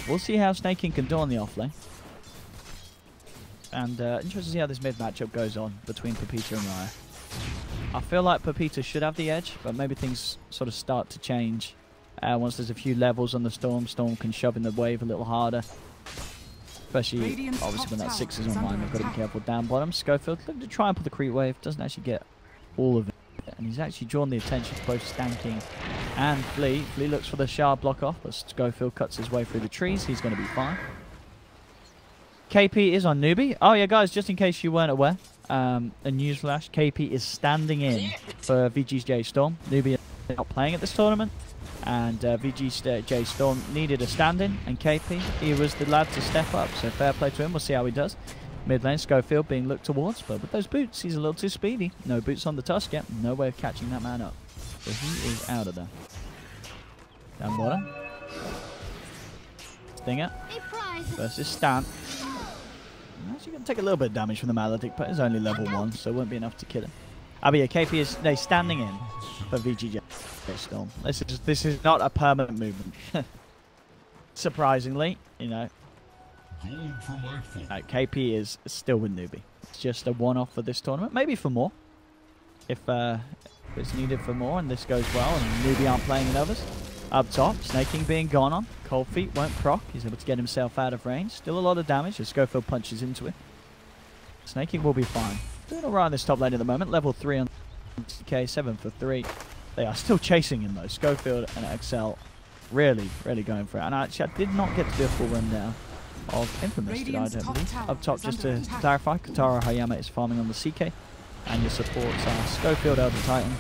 We'll see how Snake King can do on the off lane. And interested to see how this mid matchup goes on between Pepita and Raya. I feel like Pepita should have the edge, but maybe things sort of start to change once there's a few levels on the Storm. Storm can shove in the wave a little harder. Especially, obviously, when that 6 is online, they've got to be careful down bottom. Schofield looking to try and pull the creep wave. Doesn't actually get all of it. And he's actually drawn the attention to both Stanking and Flea. Flea looks for the shard block off, but Schofield cuts his way through the trees. He's going to be fine. KP is on newbie. Oh, yeah, guys, just in case you weren't aware, a newsflash, KP is standing in for VGJ Storm. Newbie is not playing at this tournament. And VGJ Storm needed a stand-in, and KP, he was the lad to step up, so fair play to him. We'll see how he does. Mid lane, Schofield being looked towards, but with those boots, he's a little too speedy. No boots on the Tusk yet. No way of catching that man up. So he is out of there. Down bottom. Stinger versus Stan. Actually going to take a little bit of damage from the Maledict, but it's only level 1, so it won't be enough to kill him. But yeah, KP is standing in for VGJ Storm. This is not a permanent movement. Surprisingly, you know. KP is still with newbie. It's just a one-off for this tournament. Maybe for more. If it's needed for more and this goes well and newbie aren't playing in others. Up top, Snake King being gone on. Cold Feet won't proc. He's able to get himself out of range. Still a lot of damage as Schofield punches into it. Snake King will be fine. Doing alright on this top lane at the moment. Level 3 on TK, 7 for 3. They are still chasing him though. Schofield and Excel really going for it. And actually, I did not get to do a full rundown of Infamous today, I don't believe. Up top, just to clarify, Katara Hayama is farming on the CK. And your supports are Schofield, Elder Titan.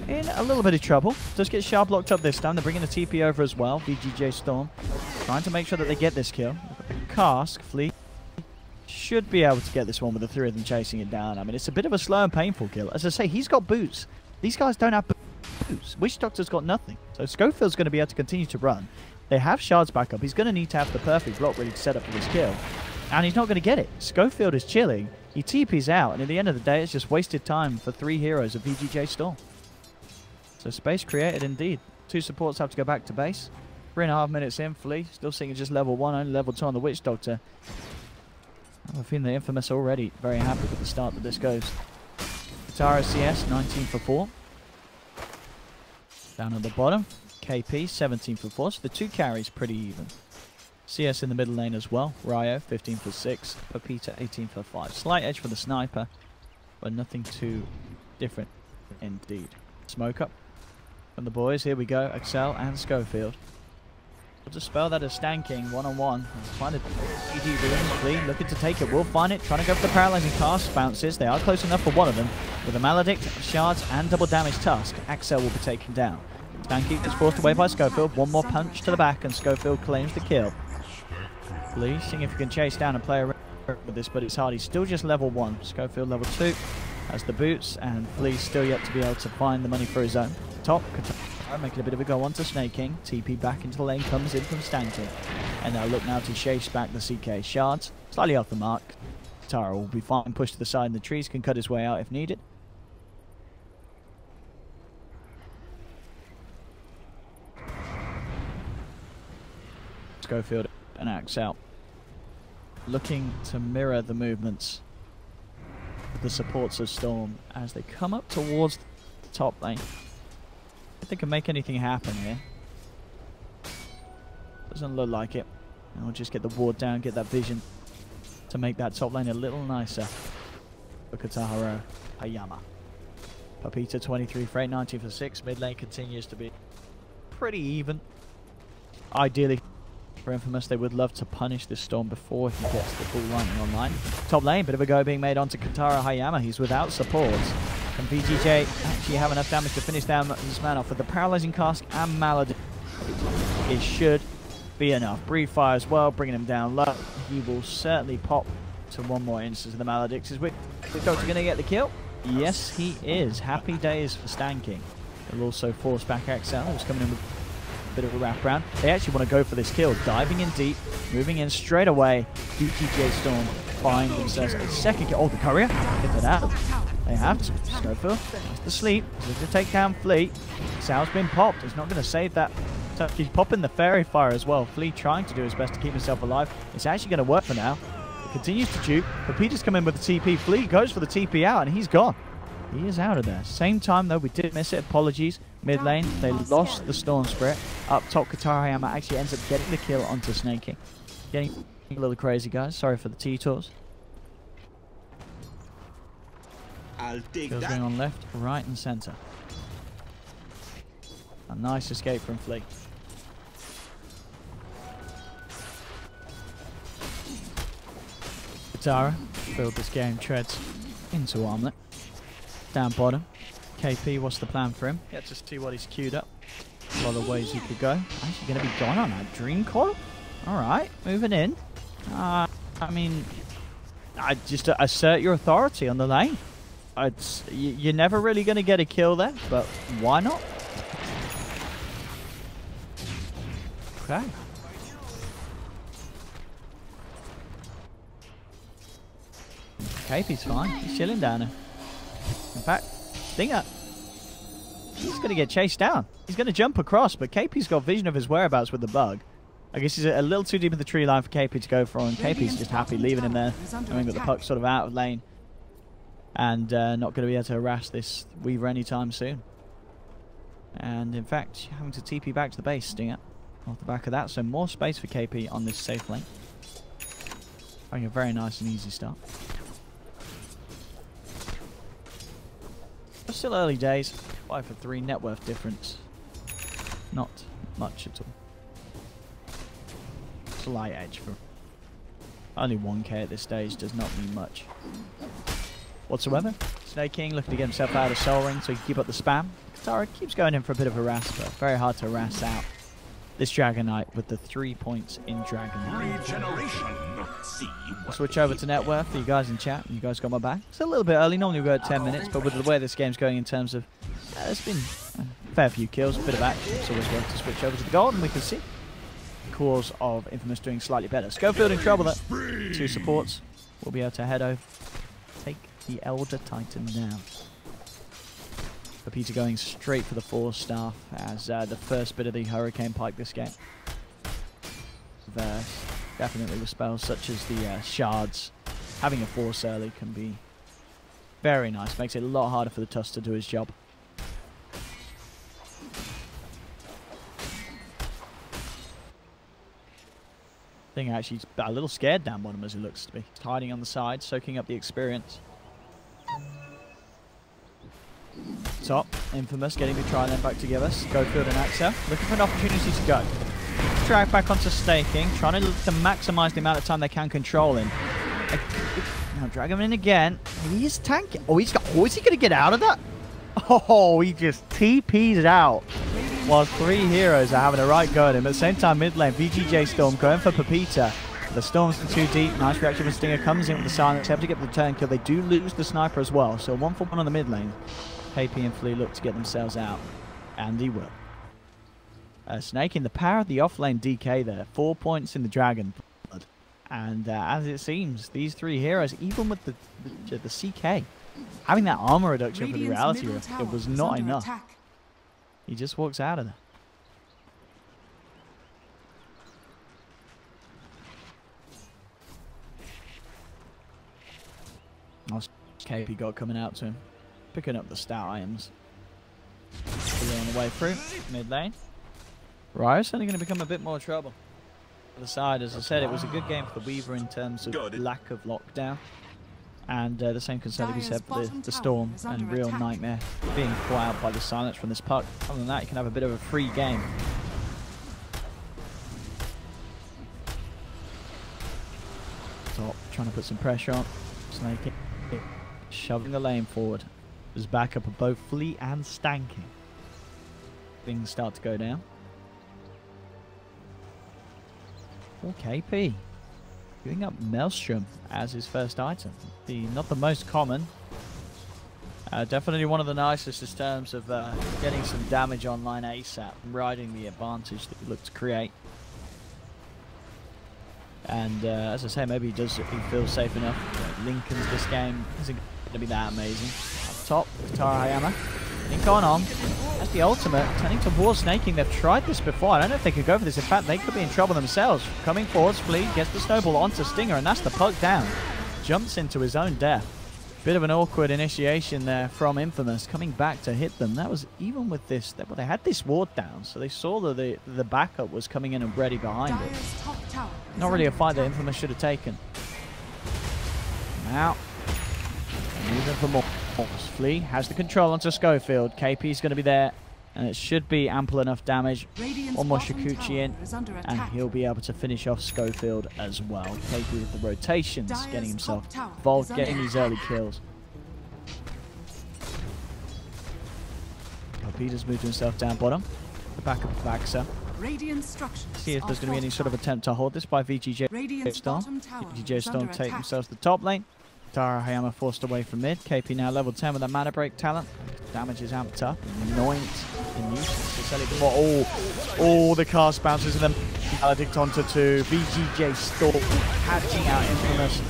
In a little bit of trouble. Does get sharp blocked up this time. They're bringing the TP over as well. VGJ Storm trying to make sure that they get this kill. Cask, Fleet should be able to get this one with the 3 of them chasing it down. I mean, it's a bit of a slow and painful kill. As I say, he's got boots. These guys don't have boots. Witch Doctor's got nothing. So Schofield's going to be able to continue to run. They have shards back up. He's going to need to have the perfect block ready to set up for this kill. And he's not going to get it. Schofield is chilling. He TP's out. And at the end of the day, it's just wasted time for 3 heroes of VGJ Storm. So space created indeed. 2 supports have to go back to base. 3.5 minutes in. Flea still seeing just level 1, only level 2 on the Witch Doctor. I have a feeling the Infamous already very happy with the start that this goes. Katara CS 19 for 4. Down at the bottom, KP 17 for 4. So the 2 carries pretty even. CS in the middle lane as well. Ryo 15 for 6. Pepita 18 for 5. Slight edge for the sniper, but nothing too different indeed. Smoke up from the boys. Here we go. Excel and Schofield. We'll just spell that as Stanking one-on-one. Find a GG room. Looking to take it. We'll find it. Trying to go for the paralyzing cast. Bounces. They are close enough for one of them. With a Maledict, shards, and double damage Tusk, Axel will be taken down. Stanking is forced away by Schofield. One more punch to the back, and Schofield claims the kill. Lee, seeing if he can chase down and play around with this, but it's hard. He's still just level 1. Schofield level 2 has the boots, and Flea's still yet to be able to find the money for his own. Top, making a bit of a go onto Snake King. TP back into the lane, comes in from Stanking. And they'll look now to chase back the CK. Shards, slightly off the mark. Tara will be fine, pushed to the side in the trees, can cut his way out if needed. Schofield and Axe out. Looking to mirror the movements of the supports of Storm as they come up towards the top lane. If they can make anything happen here. Doesn't look like it. And we'll just get the ward down, get that vision to make that top lane a little nicer for Kataharo Hayama. Papita 23 for 8, 90 for 6. Mid lane continues to be pretty even. Ideally for Infamous, they would love to punish this Storm before he gets the full lightning online. Top lane, bit of a go being made onto Katara Hayama. He's without support. Can VGJ actually have enough damage to finish down this man off with the Paralyzing Cask and Malady? It should be enough. Breathe Fire as well, bringing him down low. He will certainly pop to one more instance of the Maledicts. Is Doctor going to get the kill? Yes, he is. Happy days for Stanking. They'll also force back XL, who's coming in with a bit of a wraparound. They actually want to go for this kill. Diving in deep, moving in straight away. VGJ Storm find themselves a second kill. Oh, the courier. Get it out. They have to. Schofield has to sleep. He's going to take down Flea. Sal's been popped. He's not going to save that. So he's popping the Fairy Fire as well. Flea trying to do his best to keep himself alive. It's actually going to work for now. He continues to juke. But Peter's come in with the TP. Flea goes for the TP out and he's gone. He is out of there. Same time though, we did miss it. Apologies. Mid lane, they lost the Storm Spirit. Up top, Katara Hayama actually ends up getting the kill onto Snake King. Getting a little crazy, guys. Sorry for the T-Tours. I'll take Kills that. going on left, right and centre. A nice escape from Flea. Katara build this game, treads into Armlet. Down bottom. KP, what's the plan for him? Get to see what he's queued up. A lot of ways he could go. Actually going to be gone on that Dream Coil. Alright, moving in. I mean, I just assert your authority on the lane. You're never really going to get a kill there, but why not? Okay. KP's fine. He's chilling down there. In fact, Stinger, he's going to get chased down. He's going to jump across, but KP's got vision of his whereabouts with the bug. I guess he's a little too deep in the tree line for KP to go for, and KP's just happy leaving him there, knowing that the puck's sort of out of lane. And not going to be able to harass this Weaver anytime soon. And in fact, having to TP back to the base, Stinger, off the back of that. So more space for KP on this safe lane. Having a very nice and easy start. But still early days. 5 for 3 net worth difference. Not much at all. Slight edge for only 1k at this stage does not mean much whatsoever. Snake King looking to get himself out of Soul Ring so he can keep up the spam. Katara keeps going in for a bit of harass, but very hard to harass out this Dragon Knight with the 3 points in Dragon Knight. Regeneration. See I'll switch over to net worth for you guys in chat. You guys got my back. It's a little bit early. Normally we go at 10 minutes, but with the way this game's going in terms of... there's been a fair few kills, a bit of action. It's always worth to switch over to the gold, and we can see the cause of Infamous doing slightly better. Schofield in trouble though. 2 supports. We'll be able to head over. Take the Elder Titan down. Peter going straight for the 4 staff as the first bit of the Hurricane Pike this game. Verse. Definitely with spells such as the shards. Having a force early can be very nice. Makes it a lot harder for the Tusk to do his job. I think actually he's a little scared down bottom as it looks to be. He's hiding on the side, soaking up the experience. Top, Infamous getting the tri-lane back together. Schofield and Axa looking for an opportunity to go. Drag back onto Staking, trying to maximise the amount of time they can control him. Now drag him in again. He is tanking. Oh, he's got. Oh, is he going to get out of that? Oh, he just TP's out. While 3 heroes are having a right go at him. At the same time, mid lane, VGJ Storm going for Pepita. The Storm's too deep. Nice reaction from Stinger. Comes in with the silence. Able to get the turn kill. They do lose the sniper as well. So 1 for 1 on the mid lane. KP and Flea look to get themselves out. And he will. Snaking the power of the offlane DK there. 4 points in the Dragon Blood. And as it seems, these three heroes, even with the CK, having that armor reduction for the reality rift, it was not enough. He just walks out of there. Nice KP got coming out to him, picking up the stout items. Still on the way through, mid lane. Ryo's certainly going to become a bit more trouble. On the side, as I said, it was a good game for the Weaver in terms of lack of lockdown. And the same can certainly be said for the Storm and Real Nightmare being caught out by the silence from this puck. Other than that, you can have a bit of a free game. Top, trying to put some pressure on. Snaking, shoving the lane forward. There's backup of both Flea and Stanking. Things start to go down. Oh, KP giving up Maelstrom as his first item. Not the most common. Definitely one of the nicest in terms of getting some damage online ASAP, riding the advantage that he looked to create. And as I say, maybe he feels safe enough. Lincoln's this game isn't going to be that amazing. Up top, Katara Hayama. Link on. That's the ultimate. Turning towards Snaking. They've tried this before. I don't know if they could go for this. In fact, they could be in trouble themselves. Coming forwards, Flea gets the snowball onto Stinger, and that's the puck down. Jumps into his own death. Bit of an awkward initiation there from Infamous, coming back to hit them. That was even with this. They had this ward down, so they saw that the backup was coming in and ready behind it. Not really a fight that Infamous should have taken. Now, moving for more. Flea has the control onto Schofield. KP is going to be there, and it should be ample enough damage. One more Shikuchi in, and he'll be able to finish off Schofield as well. KP with the rotations, getting himself involved, getting these early kills. Peter's moved himself down bottom. The back of Vaxa. See if there's going to be any sort of attempt to hold this by VGJ Storm. VGJ Storm take themselves to the top lane. Tara Hayama forced away from mid. KP now level 10 with that mana break talent. Damage is amped up. Anoint in use. Oh, the cast bounces and then Maledict onto 2. VGJ Storm catching out Infamous,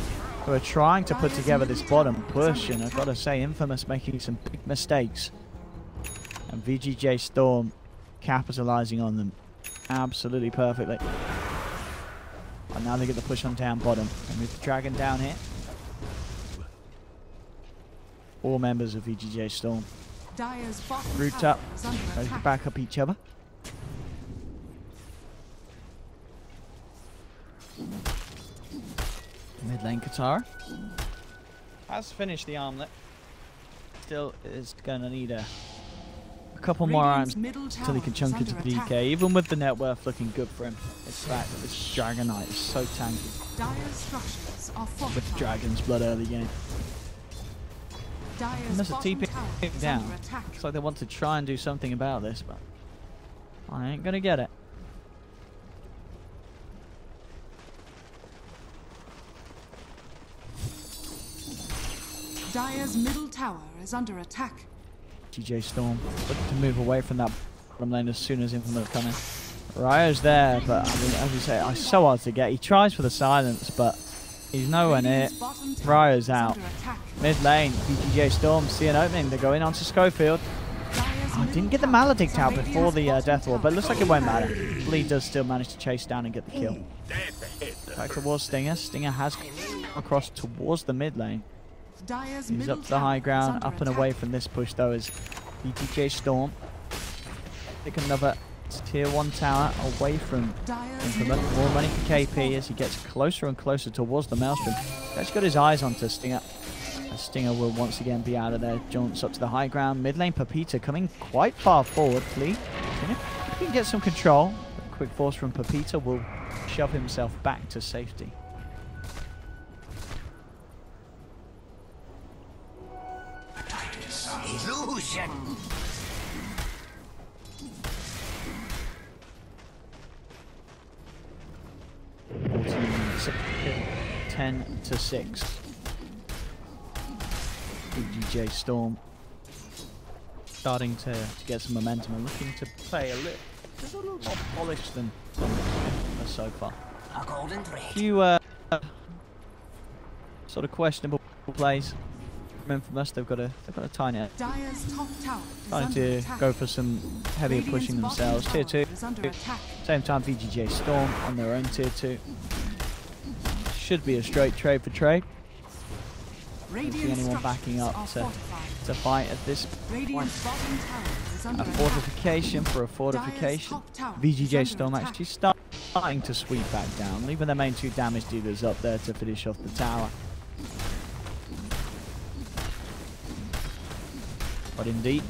who are trying to put together this bottom push. And I've got to say, Infamous making some big mistakes. And VGJ Storm capitalizing on them absolutely perfectly. And now they get the push on down bottom. They move the dragon down here. All members of VGJ Storm grouped up, ready to back up each other. Mid lane Katara has finished the armlet. Still is going to need a couple more arms until he can chunk into the DK. Even with the net worth looking good for him, it's the fact that this Dragon Knight is so tanky. With Dragon's Blood early game. Unless a TP down. Looks like they want to try and do something about this, but I ain't gonna get it. Dire's middle tower is under attack. GJ Storm looking to move away from that bottom lane as soon as Infamous come in. Ryo's there, but I mean, as you say, it's so hard to get. He tries for the silence, but he's nowhere near. Ryo's out. Mid lane, VGJ Storm see an opening. They're going on to Schofield. Oh, didn't get the Maledict out before the Death Wall, but it looks like it won't matter. Flea does still manage to chase down and get the kill. Back towards Stinger. Stinger has across towards the mid lane. He's up to the high ground, up and away from this push though is VGJ Storm. Take another tier 1 tower away from Infamous. More money for KP as he gets closer and closer towards the Maelstrom. He's actually got his eyes onto Stinger. Stinger will once again be out of there. Jaunts up to the high ground. Mid lane Pepita coming quite far forward. Flea can get some control. A quick force from Pepita will shove himself back to safety. Illusion. 10-6. VGJ Storm starting to get some momentum and looking to play a just a little more polished than so far. A golden A thread. few sort of questionable plays from Infamous. They've got to tighten it. Dire's top tower is Trying under to attack. go for some heavier Radiant's pushing bottom themselves. Tier tower 2. is under attack. Same time VGJ Storm on their own tier 2. Should be a straight trade for trade. Don't see anyone backing up to fight at this point. Radiant's bottom tower is under A attack. fortification for a Dire's fortification. top tower is VGJ under Storm attack. actually starting to sweep back down, leaving their main 2 damage dealers up there to finish off the tower. But indeed,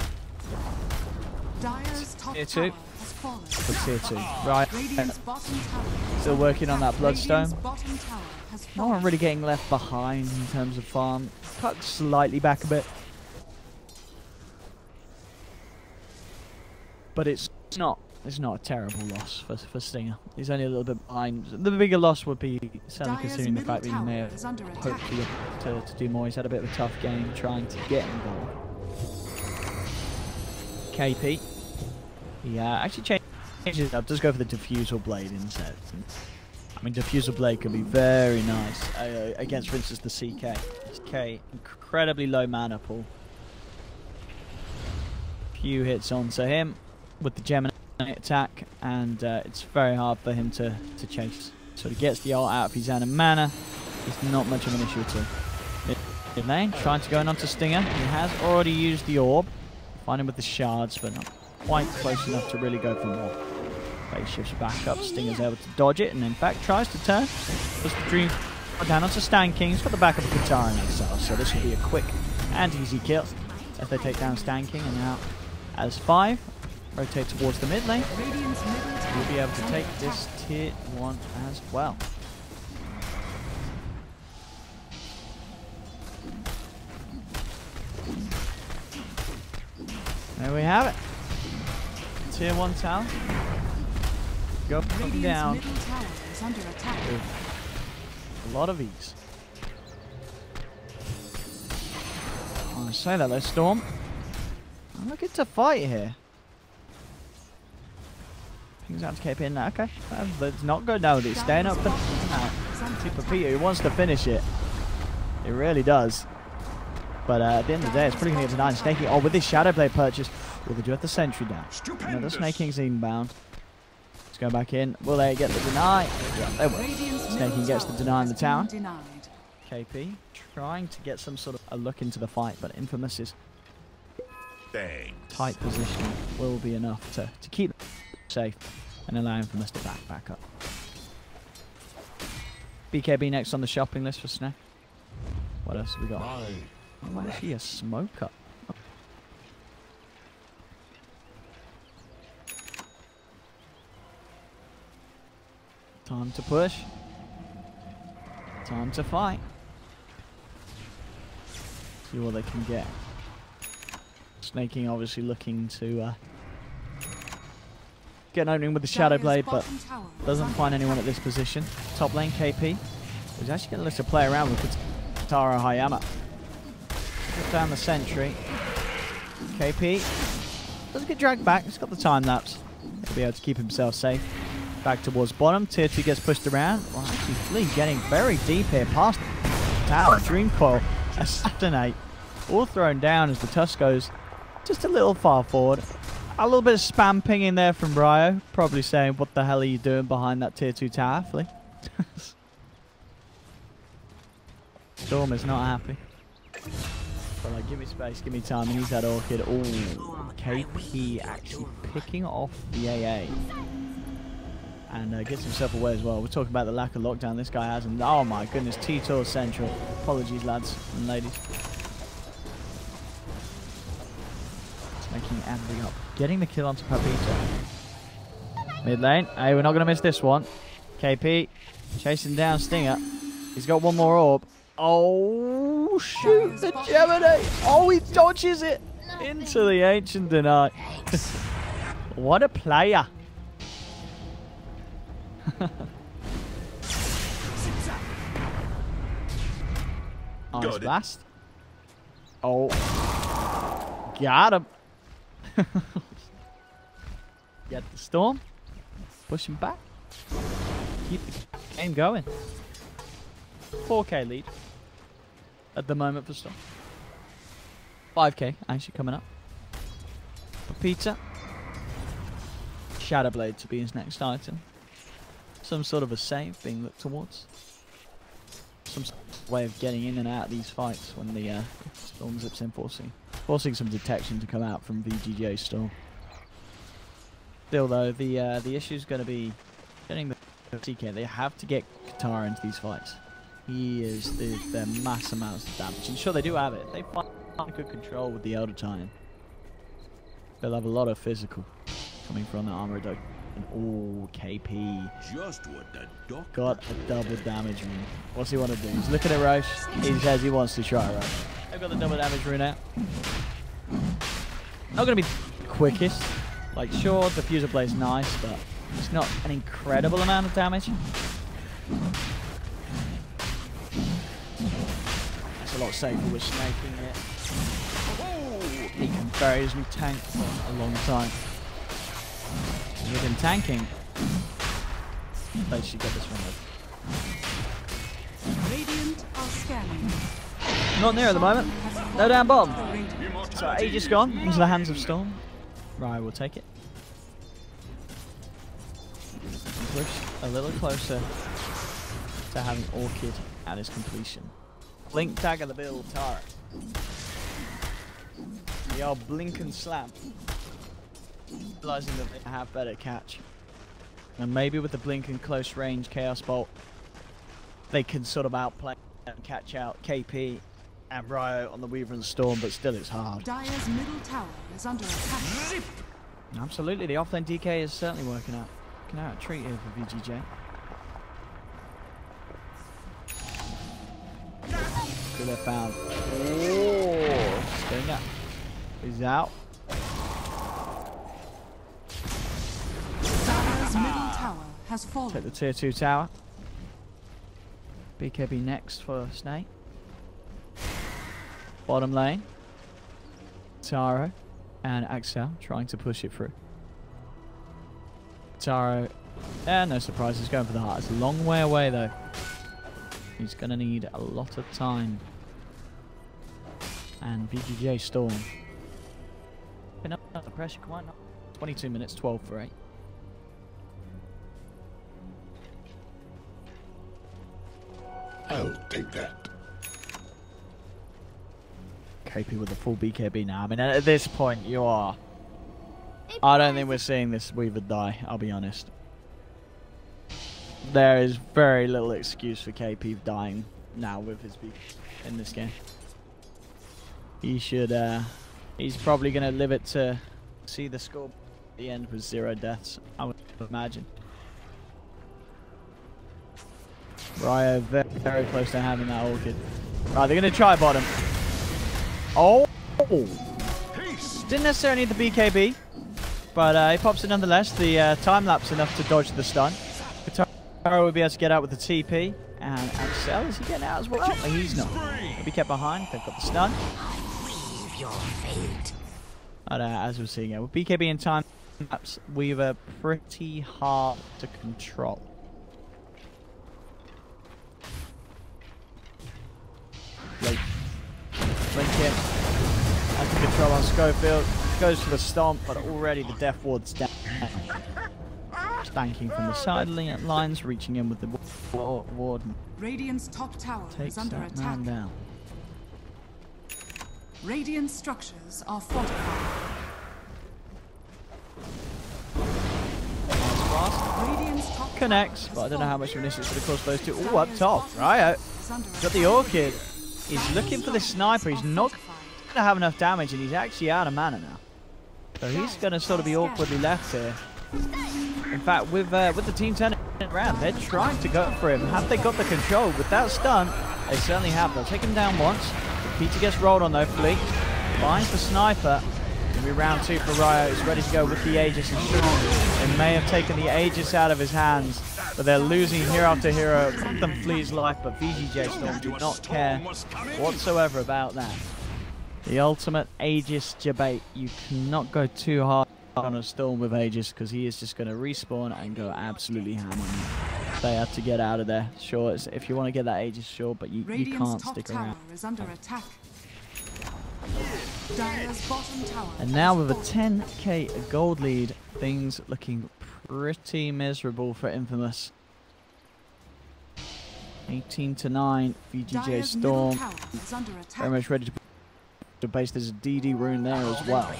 Dire's top tier tower 2 has fallen. for tier 2. Right, Radiant's bottom tower is still under working on attack. that Bloodstone. Radiant's bottom tower has No one fallen. really getting left behind in terms of farm. Cut slightly back a bit. But it's not a terrible loss for Stinger. He's only a little bit behind. The bigger loss would be certainly Dire's considering the middle fact that he may tower have is under hoped attack. to do more. He's had a bit of a tough game trying to get involved. KP. He actually changes it up. Does go for the Diffusal Blade instead. I mean, Diffusal Blade can be very nice against, for instance, the CK. CK, incredibly low mana pool. Few hits onto him with the Gemini attack, and it's very hard for him to chase. So he gets the ult out of his own mana. It's not much of an issue at all. Mid lane, trying to go in onto Stinger. He has already used the orb. Find him with the shards, but not quite close enough to really go for more. He shifts back up. Stinger's able to dodge it, and in fact tries to turn. Puts the Dream down onto Stan King. He's got the back of a Katara in himself, so this will be a quick and easy kill as they take down Stan King. And now, as 5, rotate towards the mid lane. Radiant's middle tower We'll be able is to under take attack. this tier 1 as well. There we have it. Tier 1 tower. Go up and Radiant's down middle tower is under attack. with a lot of ease. I say that though, Storm. I'm looking to fight here. Pings out to KP in there. Okay. That's not good now. He's staying up for now. Super Peter, he wants to finish it. It really does. But at the end of the day, it's pretty going to get to 9. Snaking. Oh, with this Shadow Blade purchase, will they do have the sentry down? Another Snake King's inbound. Let's go back in. Will they get the deny? Yeah, they will. Radiant's Snake middle King gets the tower deny in the has tower. been denied. KP trying to get some sort of a look into the fight, but Infamous's Thanks. tight position will be enough to keep them safe and allow Infamous to back up. BKB next on the shopping list for Snake. What else have we got? Oh, actually a smoker. Time to push. Time to fight. See what they can get. Snaking obviously looking to get an opening with the Shadow Dire's Blade, but bottom tower is doesn't under find anyone attack. at this position. Top lane KP. He's actually going to let to play around with Katara Hayama. Put down the sentry. KP doesn't get dragged back. He's got the time lapse. He'll be able to keep himself safe. Back towards bottom. Tier 2 gets pushed around. Well, actually, Flea getting very deep here past the tower. Dream Coil, Assassinate. All thrown down as the Tusk goes just a little far forward. A little bit of spam ping in there from Ryo. Probably saying, what the hell are you doing behind that tier 2 tower, Flea? Storm is not happy. But like, give me space, give me time, and he's that Orchid. Oh, KP actually picking off the AA. And gets himself away as well. We're talking about the lack of lockdown this guy has. And oh my goodness, T-Tour Central. Apologies, lads and ladies. Making Andy up. Getting the kill onto Papito. Mid lane. Hey, we're not going to miss this one. KP chasing down Stinger. He's got one more orb. Oh, shoot the Gemini. Oh, he dodges it into the Ancient Deny. What a player. Ice Blast. Oh. Got him. Get the Storm. Push him back. Keep the game going. 4k lead at the moment for Storm. 5k actually coming up. For Peter. Shadowblade to be his next item. Some sort of a save being looked towards. Some sort of way of getting in and out of these fights when the Storm zips in, forcing some detection to come out from VGJ Storm. Still though, the issue is going to be getting the TK. They have to get Katara into these fights. He is their mass amounts of damage. And sure, they do have it. They find good control with the Elder Titan. They'll have a lot of physical coming from the armor reduction. And oh, KP. Just what the doc Got a double damage rune. What's he want to do? He's looking at Roche. He says he wants to try Roche. They've got the double damage rune out. Not going to be the quickest. Like, sure, the Diffuser Blade's nice, but it's not an incredible amount of damage. It's a lot safer with snaking it. He can bury his new tank for a long time. With him tanking, they should get this one over. Radiant are scanning. Not near at the moment. No down bottom. So Aegis gone into the hands of Storm. Raya will take it. Push a little closer to having Orchid at his completion. Blink tag at the build, Tara. The old blink and slap. Realizing that they have better catch. And maybe with the blink and close range Chaos Bolt, they can sort of outplay and catch out KP and Ryo on the Weaver and Storm, but still it's hard. Dire's middle tower is under attack. Absolutely, the offlane DK is certainly working out a treat here for VGJ. Good they found. Oh, Stinger is out. Dire's middle tower has fallen. Take the tier 2 tower. BKB next for Snake. Bottom lane. Taro and Axel trying to push it through. Taro, no surprises, going for the heart. It's a long way away though. He's going to need a lot of time. And VGJ Storm. Been up the pressure quite not. 22 minutes, 12 for 8. I'll take that. KP with the full BKB now. I mean, at this point, you are... I don't think we're seeing this Weaver die, I'll be honest. There is very little excuse for KP dying now with his BKB in this game. He should, he's probably going to live it to see the score at the end with 0 deaths, I would imagine. Ryo very, very close to having that Orchid. Right, they're going to try bottom. Oh! Didn't necessarily need the BKB, but he pops it nonetheless. The time lapse enough to dodge the stun. Katara will be able to get out with the TP. And Axel, is he getting out as well? Oh, he's not. He'll be kept behind. They've got the stun. But as we're seeing, with BKB and time lapse, Weaver pretty hard to control. Blink it. Has the control on Schofield. Goes for the stomp, but already the death ward's down. Stanking from the side lines, reaching in with the ward. Radiant's top tower Takes is under that attack. man down. Radiant structures are fortified. Radiant's top Connects, tower but I don't know how much has of an issue it's fallen. going to cause those two. Oh, up top. Right. Got the Orchid. He's looking for the sniper. He's not going to have enough damage, and he's actually out of mana now. So he's going to sort of be awkwardly left here. In fact, with the team turning it around, they're trying to go for him. Have they got the control? With that stun, they certainly have. They'll take him down once. Peter gets rolled on though, fleet. Finds the sniper. It'll be round 2 for Ryo. He's ready to go with the Aegis and Storm. They may have taken the Aegis out of his hands, but they're losing hero after hero. One of them flees life, but VGJ Storm do not care whatsoever about that. The ultimate Aegis debate. You cannot go too hard on a Storm with Aegis because he is just going to respawn and go absolutely ham on you. They have to get out of there. Sure, if you want to get that Aegis, sure, but you can't stick around. Is under attack. Dire's bottom tower. And now with a 10k gold lead, things looking pretty miserable for Infamous. 18-9, VGJ Storm. Very much ready to base. There's a DD rune there as well.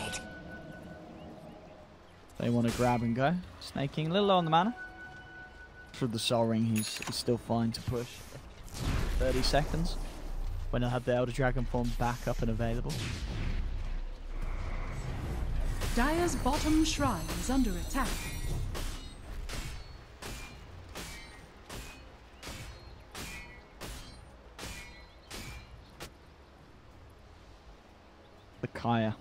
They want to grab and go. Snake King a little low on the mana. For the Soul Ring, he's still fine to push. 30 seconds. When he'll have the Elder Dragon form back up and available. Dire's bottom shrine is under attack. The Kaya.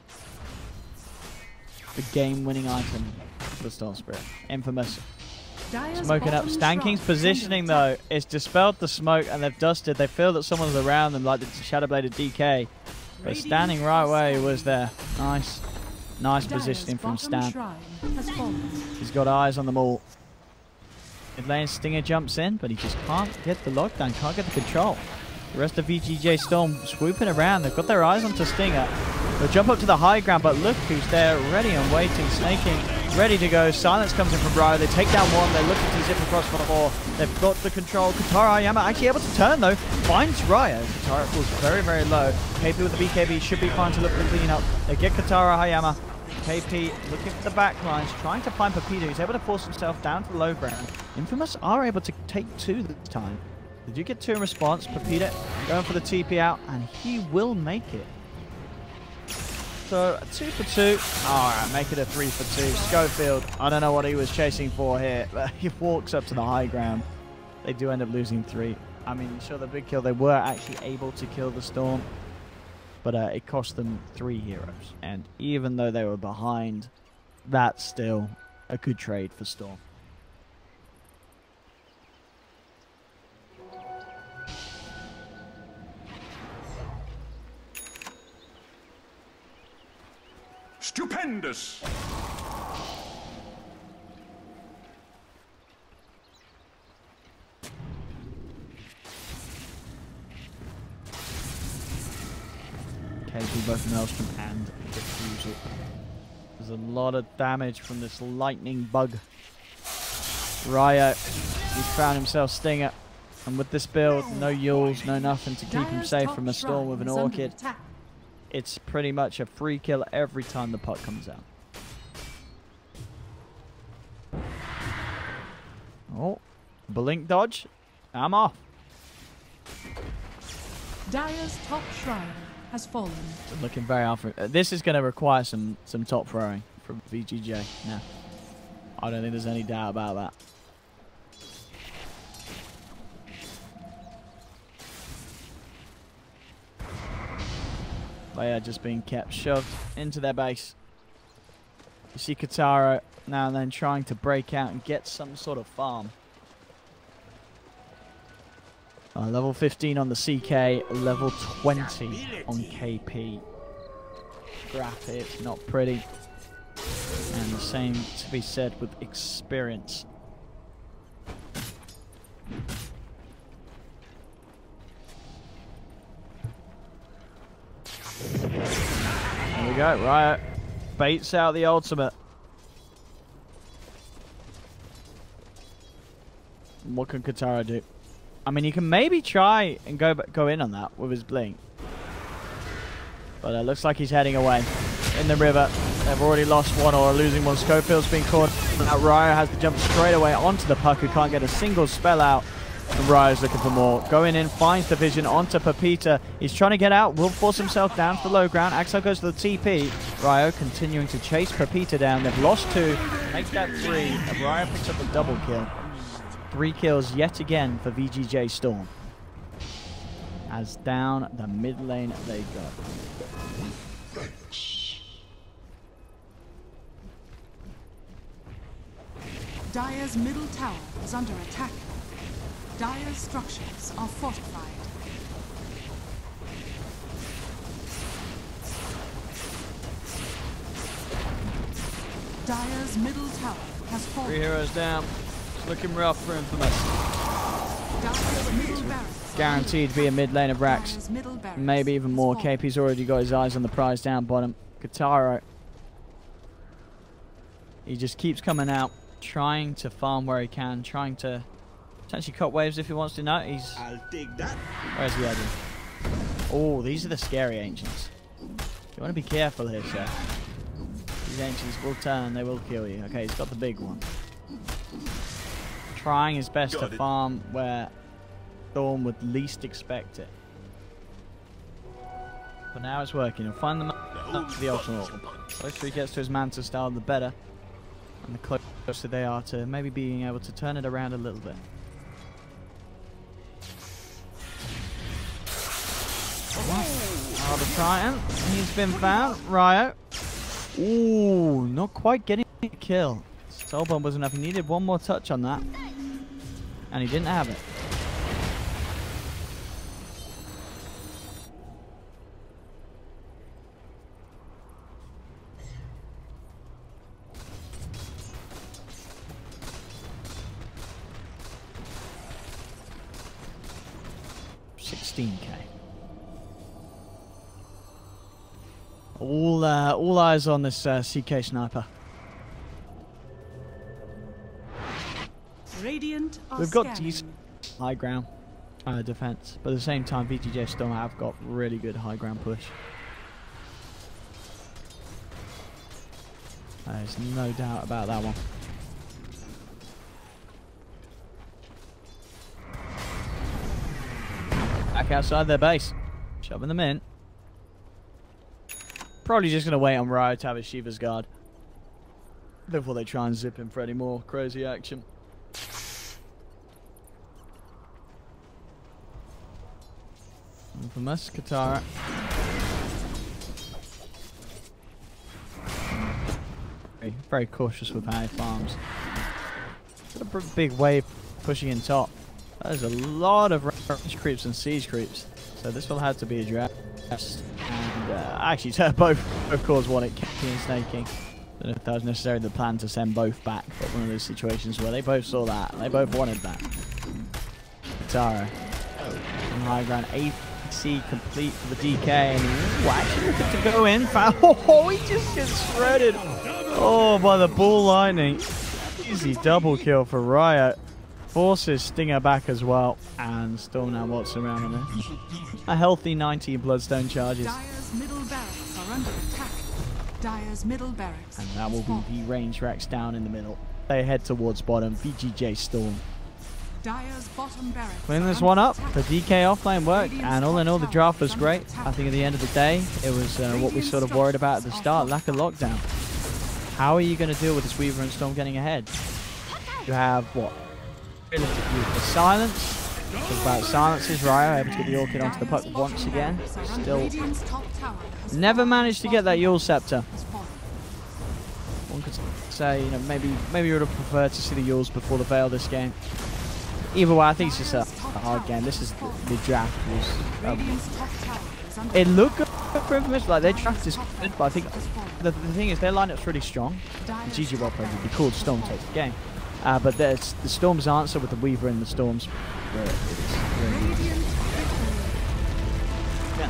The game-winning item for the Storm Spirit. Infamous. Dire's Smoking up. bottom Stan shrine King's is under positioning, attack. though, is dispelled the smoke and they've dusted. They feel that someone's around them, like the Shadowbladed DK. But standing right where he was there. Nice. Nice Dire's positioning from bottom Stan. shrine has fallen. He's got eyes on them all. Mid lane Stinger jumps in, but he just can't get the lockdown, can't get the control. The rest of VGJ Storm swooping around. They've got their eyes onto Stinger. They'll jump up to the high ground, but look who's there, ready and waiting. Snaking, ready to go. Silence comes in from Ryo. They take down one. They're looking to zip across for the four. They've got the control. Katara Hayama actually able to turn, though. Finds Ryo. Katara falls very, very low. KP with the BKB should be fine to look for the clean up. They get Katara Hayama. KP looking for the back lines, trying to find Pepito. He's able to force himself down to the low ground. Infamous are able to take two this time. They do get two in response. Pepito going for the TP out, and he will make it. So, a 2 for 2. Alright, make it a 3 for 2. Schofield, I don't know what he was chasing for here, but he walks up to the high ground. They do end up losing 3. I mean, sure, the big kill, they were actually able to kill the Storm. But it cost them 3 heroes. And even though they were behind, that's still a good trade for Storm. Stupendous! KP both Maelstrom and Diffusal. There's a lot of damage from this lightning bug. Ryo, he found himself Stinger. And with this build, no Yules, no nothing to keep him Dire's safe top from a Storm with an shrine is under Orchid. attack. It's pretty much a free kill every time the puck comes out. Oh, blink dodge. I'm off. Dire's top shrine has fallen. Looking very alpha. This is going to require some top throwing from VGJ. Yeah, I don't think there's any doubt about that. They are just being kept shoved into their base. You see Katara now and then trying to break out and get some sort of farm. Level 15 on the CK, level 20 on KP. Graphics, not pretty. And the same to be said with experience. There we go, Riot baits out the ultimate. What can Katara do? I mean, he can maybe try and go in on that with his blink. But it looks like he's heading away. In the river. They've already lost one or are losing one. Schofield's been caught. Now Ryo has to jump straight away onto the puck, who can't get a single spell out. And Ryo's looking for more. Going in, finds the vision onto Pepita. He's trying to get out, will force himself down to the low ground. Axel goes to the TP. Ryo continuing to chase Pepita down. They've lost 2. Make that 3. And Ryo picks up a double kill. 3 kills yet again for VGJ Storm. As down the mid lane they go. Dire's middle tower is under attack. Dire's structures are fortified. Dire's middle tower has 3 fallen. heroes down. It's looking rough for Infamous. Dire's middle barracks are Guaranteed to be a mid lane of Rax. Dire's middle barracks Maybe even has more. fallen. KP's already got his eyes on the prize down bottom. Kataro. He just keeps coming out, trying to farm where he can, trying to potentially cut waves if he wants to. No, he's... I'll take that. Where's the other? Oh, these are the scary ancients. You want to be careful here, sir. These ancients will turn, they will kill you. Okay, he's got the big one. Trying his best to farm where Storm would least expect it. But now it's working. He'll find the up for the ultimate. The closer he gets to his Manta style, the better. And the closer they are to maybe being able to turn it around a little bit. Oh, the Titan. He's been found. Ryo. Ooh, not quite getting a kill. Soul Bomb was enough. He needed one more touch on that. And he didn't have it. All eyes on this CK sniper. Radiant are We've got scanning. decent high ground defense, but at the same time, VGJ still have got really good high ground push. There's no doubt about that one. Back outside their base, shoving them in. Probably just going to wait on Ryo to have his Shiva's guard before they try and zip him for any more crazy action. Infamous Katara. Very cautious with how he farms. Got a big wave pushing in top. There's a lot of range creeps and siege creeps, so this will have to be addressed. And actually, both cause one at Kiki and Snaking. Don't know if that was necessarily the plan to send both back, but one of those situations where they both saw that and they both wanted that. Katara on high ground, AC complete for the DK, and ooh, actually looking to go in. Oh, he just gets shredded. Oh, by the ball lightning. Easy double kill for Riot. Forces Stinger back as well, and Storm now walks around on a healthy 19 Bloodstone charges. Dire's middle barracks are under attack. Dire's middle barracks. And that will be the range Rex down in the middle. They head towards bottom. VGJ Storm. Dire's bottom barracks. Clean are this under one up. attack. The DK offlane worked, and all in all, the draft was great. I think at the end of the day, it was what we sort of worried about at the start, lack of lockdown. How are you going to deal with this Weaver and Storm getting ahead? You have what? The silence. Talk about silences. Ryo able to get the Orchid onto the puck once again. Still never managed to get that Yule Scepter. One could say, you know, maybe you would have preferred to see the Yules before the Veil this game. Either way, I think it's just a hard game. This is the draft was. It looked good for Infamous, like their draft is good, but I think the thing is their lineup's really strong. GG well played would be cool. Storm takes the game. But there's the Storm's answer with the Weaver and the Storms. Yeah.